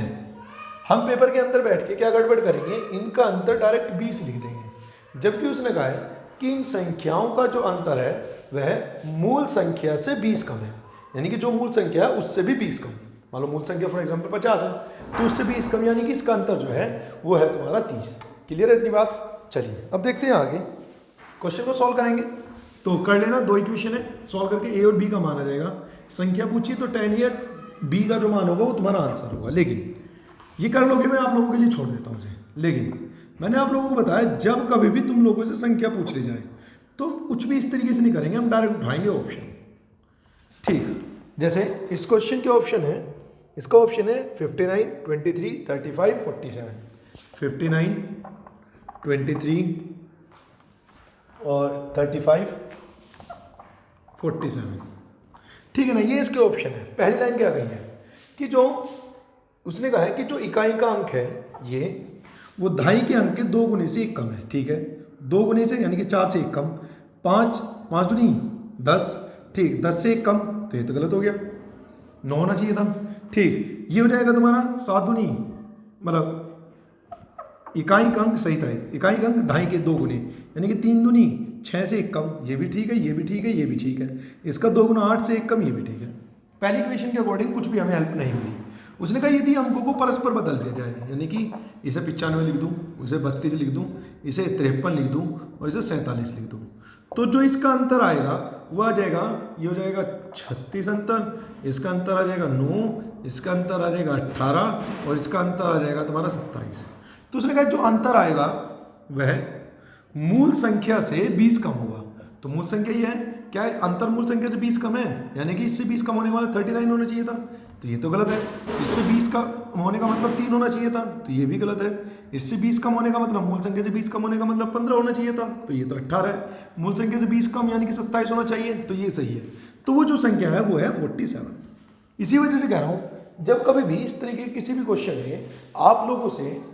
हम पेपर के अंदर बैठ के क्या गड़बड़ करेंगे, इनका अंतर डायरेक्ट 20 लिख देंगे, जबकि उसने कहा है कि इन संख्याओं का जो अंतर है वह मूल संख्या से 20 कम है, यानी कि जो मूल संख्या है उससे भी 20 कम। मान लो मूल संख्या फॉर एग्जांपल 50 है तो उससे 20 कम, यानी कि इसका अंतर जो है वो है तुम्हारा 30। क्लियर है इतनी बात। चलिए अब देखते हैं आगे क्वेश्चन को सॉल्व करेंगे। तो कर लेना, 2 इक्वेशन है, सॉल्व करके a और b का मान आ जाएगा। संख्या पूछी तो tan a b का जो मान होगा वो तुम्हारा आंसर होगा। लेकिन ये कर लोगे, मैं आप लोगों के लिए छोड़ देता हूँ मुझे, लेकिन मैंने आप लोगों को बताया जब कभी भी तुम लोगों से संख्या पूछ ली जाए तो कुछ भी इस तरीके से नहीं करेंगे, हम डायरेक्ट उठाएंगे ऑप्शन। ठीक, जैसे इस क्वेश्चन के ऑप्शन है, इसका ऑप्शन है 59, 23, 35, 47। 59, 23 और 35, 47। ठीक है ना, ये इसके ऑप्शन है। पहली लाइन क्या कही है कि जो उसने कहा है कि जो इकाई का अंक है ये वो दाई के अंक के 2 गुने से 1 कम है। ठीक है, 2 गुने से यानी कि 4 से 1 कम, 5 दूनी 10, ठीक, 10 से 1 कम, तो ये तो गलत हो गया, 9 होना चाहिए था। ठीक, ये हो जाएगा तुम्हारा 7 दूनी मतलब इकाई का अंक सही था, इकाई का अंक दाई के 2 गुने यानी कि 3 दूनी 6 से 1 कम, ये भी ठीक है, ये भी ठीक है, ये भी ठीक है। इसका 2 गुना 8 से 1 कम, ये भी ठीक है। पहली इक्वेशन के अकॉर्डिंग कुछ भी हमें हेल्प नहीं मिली। उसने कहा यदि अंकों को परस्पर बदल दिया जाए, यानी कि इसे 95 लिख दूं, इसे 32 लिख दूं, इसे 53 लिख दूं और इसे 47 लिख दूं, तो जो इसका अंतर आएगा वो आ जाएगा, ये हो जाएगा 36 अंतर, इसका अंतर आ जाएगा 9, इसका अंतर आ जाएगा 18 और इसका अंतर आ जाएगा तुम्हारा 27। तो उसने कहा जो अंतर आएगा वह मूल संख्या से 20 कम होगा। तो मूल संख्या ये है, क्या है, अंतर मूल संख्या से 20 कम है, यानी कि इससे 20 कम होने वाला 39 होना चाहिए था, तो ये तो गलत है। इससे 20 का होने का मतलब 3 होना चाहिए था, तो ये भी गलत है। इससे 20 कम होने का मतलब मूल संख्या से 20 कम होने का मतलब 15 होना चाहिए था, तो ये तो 18 है। मूल संख्या से 20 कम यानी कि 27 होना चाहिए, तो ये सही है। तो वो जो संख्या है वो है 47। इसी वजह से कह रहा हूँ जब कभी भी इस तरीके किसी भी क्वेश्चन में आप लोगों से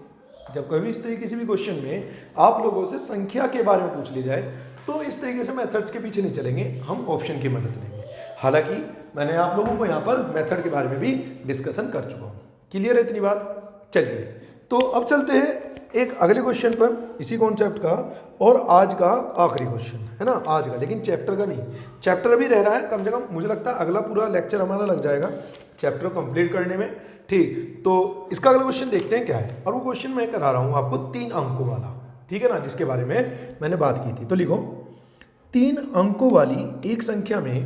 आप लोगों से संख्या के बारे में पूछ ली जाए तो इस तरीके से मेथड्स के पीछे नहीं चलेंगे, हम ऑप्शन की मदद लेंगे। हालांकि मैंने आप लोगों को यहाँ पर मेथड के बारे में भी डिस्कशन कर चुका हूँ। क्लियर है इतनी बात। चलिए तो अब चलते हैं एक अगले क्वेश्चन पर, इसी कॉन्सेप्ट का और आज का आखिरी क्वेश्चन है ना, आज का, लेकिन चैप्टर का नहीं। चैप्टर अभी रह रहा है, कम से कम मुझे लगता है अगला पूरा लेक्चर हमारा लग जाएगा चैप्टर कंप्लीट करने में। ठीक, तो इसका अगला क्वेश्चन देखते हैं क्या है। और वो क्वेश्चन मैं करा रहा हूँ आपको 3 अंकों वाला, ठीक है ना, जिसके बारे में मैंने बात की थी। तो लिखो 3 अंकों वाली एक संख्या में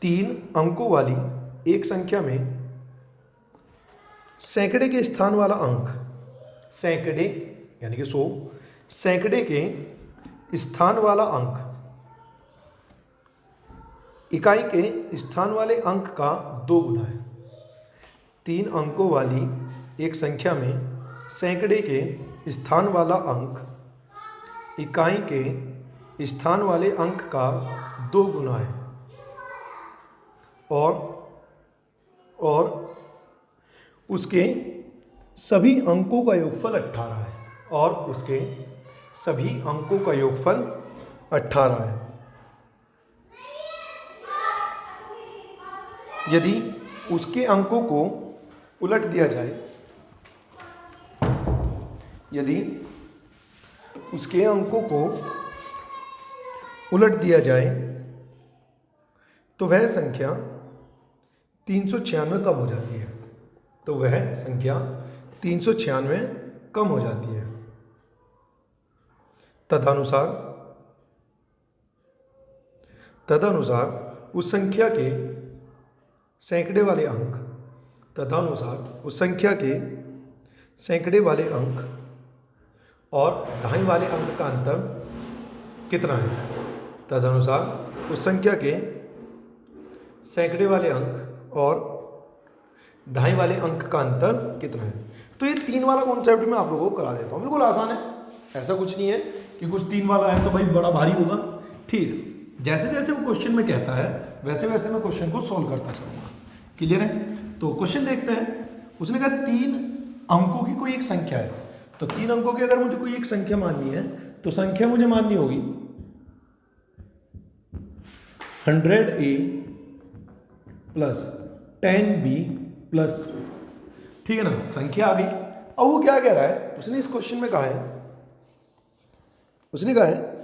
3 अंकों वाली एक संख्या में सैकड़े के स्थान वाला अंक, सैकड़े यानी कि 100, सैकड़े के स्थान वाला अंक इकाई के स्थान वाले अंक का 2 गुना है। 3 अंकों वाली एक संख्या में सैकड़े के स्थान वाला अंक इकाई के स्थान वाले अंक का 2 गुना है और उसके सभी अंकों का योगफल 18 है, और उसके सभी अंकों का योगफल 18 है। यदि उसके अंकों को उलट दिया जाए, यदि उसके अंकों को उलट दिया जाए तो वह संख्या 396 कम हो जाती है। तो वह संख्या 396 कम हो जाती है। तदनुसार उस संख्या के सैकड़े वाले अंक, तदनुसार उस संख्या के सैकड़े वाले अंक और ढाई वाले अंक का अंतर कितना है। तदनुसार उस संख्या के सैकड़े वाले अंक और ढाई वाले अंक का अंतर कितना है। तो ये 3 वाला कॉन्सेप्ट मैं आप लोगों को करा देता हूँ, बिल्कुल आसान है, ऐसा कुछ नहीं है कि कुछ 3 वाला है तो भाई बड़ा भारी होगा। ठीक, जैसे जैसे वो क्वेश्चन में कहता है वैसे वैसे मैं क्वेश्चन को सॉल्व करता चलूँगा। क्लियर है? तो क्वेश्चन देखते हैं। उसने कहा 3 अंकों की कोई एक संख्या है, तो 3 अंकों की अगर मुझे कोई एक संख्या माननी है तो संख्या मुझे माननी होगी 100A प्लस 10B प्लस, ठीक है ना, संख्या आ गई। अब वो क्या कह रहा है, उसने इस क्वेश्चन में कहा है, उसने कहा है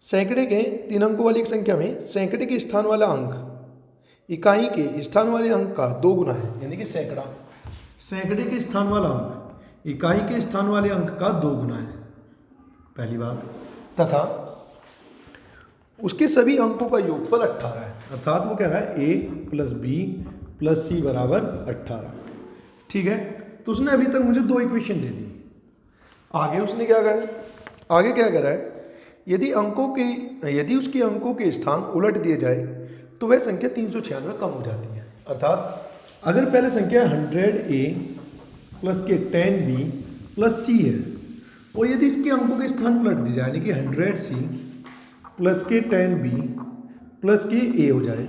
सैकड़े के 3 अंकों वाली एक संख्या में सैकड़े के स्थान वाला अंक इकाई के स्थान वाले अंक का 2 गुना है, यानी कि सैकड़ा सैकड़े के स्थान वाला अंक इकाई के स्थान वाले अंक का 2 गुना है, पहली बात। तथा उसके सभी अंकों का योगफल 18 है, अर्थात वो कह रहा है A plus B plus C बराबर 18। ठीक है, तो उसने अभी तक मुझे 2 इक्वेशन दे दी। आगे उसने क्या कहा है, आगे क्या कह रहा है, यदि उसके अंकों के स्थान उलट दिए जाए तो वह संख्या 396 कम हो जाती है। अर्थात अगर पहले संख्या 100A प्लस के 10B प्लस C है और यदि इसके अंकों के स्थान उलट दिए जाए, यानी कि 100C प्लस के 10B प्लस के A हो जाए,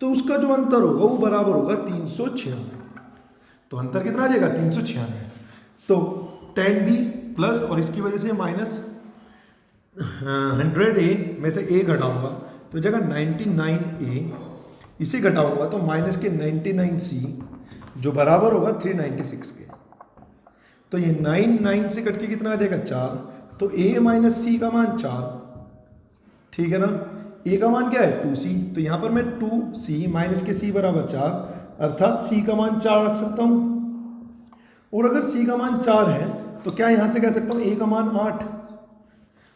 तो उसका जो अंतर होगा वो बराबर होगा 396। तो अंतर कितना आ जाएगा 396। तो 10B प्लस और इसकी वजह से माइनस 100A में से A घटाऊंगा तो जगह 99A, इसे घटाऊंगा तो माइनस के 99C जो बराबर होगा 396 के। तो ये 99 से कट के कितना आ जाएगा 4, तो A माइनस C का मान 4, ठीक है ना। A का मान क्या है 2C, तो यहाँ पर मैं 2C माइनस के C बराबर 4, अर्थात C का मान 4 रख सकता हूँ। और अगर C का मान 4 है तो क्या यहाँ से कह सकता हूँ A का मान 8,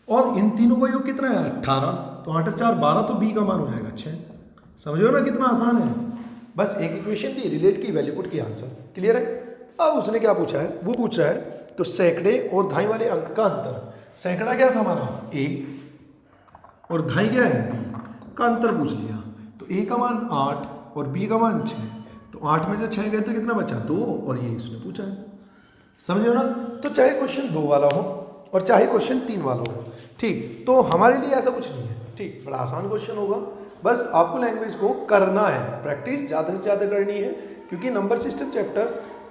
और इन तीनों का योग कितना है 18, तो 8 और 4 12, तो B का मान हो जाएगा 6। समझो ना कितना आसान है, बस एक इक्वेशन दी, रिलेट की, वैल्यू पुट की, आंसर। क्लियर है? अब उसने क्या पूछा है, वो पूछ रहा है तो सैकड़े और ढाई वाले अंक का अंतर, सैकड़ा क्या था हमारा A और ढाई क्या है B का अंतर पूछ लिया। तो A का मान 8 और B का मान 6, तो 8 में से 6 गए तो कितना बचा 2, और ये इसने पूछा है। समझो ना? तो चाहे क्वेश्चन 2 वाला हो और चाहे क्वेश्चन 3 वाला हो, ठीक, तो हमारे लिए ऐसा कुछ नहीं है। ठीक, बड़ा आसान क्वेश्चन होगा, बस आपको लैंग्वेज को करना है, प्रैक्टिस ज़्यादा से ज़्यादा करनी है, क्योंकि नंबर सिस्टम चैप्टर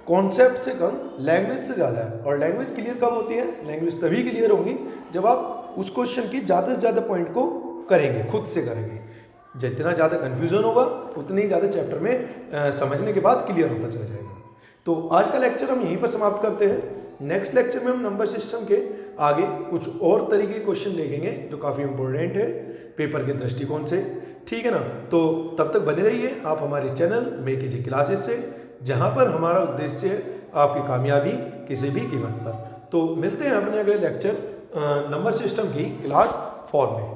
कॉन्सेप्ट से कम लैंग्वेज से ज़्यादा है। और लैंग्वेज क्लियर कब होती है, लैंग्वेज तभी क्लियर होगी जब आप उस क्वेश्चन की ज़्यादा से ज़्यादा पॉइंट को करेंगे, खुद से करेंगे। जितना ज़्यादा कन्फ्यूजन होगा उतनी ही ज़्यादा चैप्टर में समझने के बाद क्लियर होता चला जाएगा। तो आज का लेक्चर हम यहीं पर समाप्त करते हैं। नेक्स्ट लेक्चर में हम नंबर सिस्टम के आगे कुछ और तरीके के क्वेश्चन देखेंगे जो काफ़ी इंपॉर्टेंट है पेपर के दृष्टिकोण से। ठीक है ना? तो तब तक बने रहिए आप हमारे चैनल मेकेजी क्लासेस से, जहां पर हमारा उद्देश्य है आपकी कामयाबी किसी भी कीमत पर। तो मिलते हैं अपने अगले लेक्चर नंबर सिस्टम की क्लास 4 में।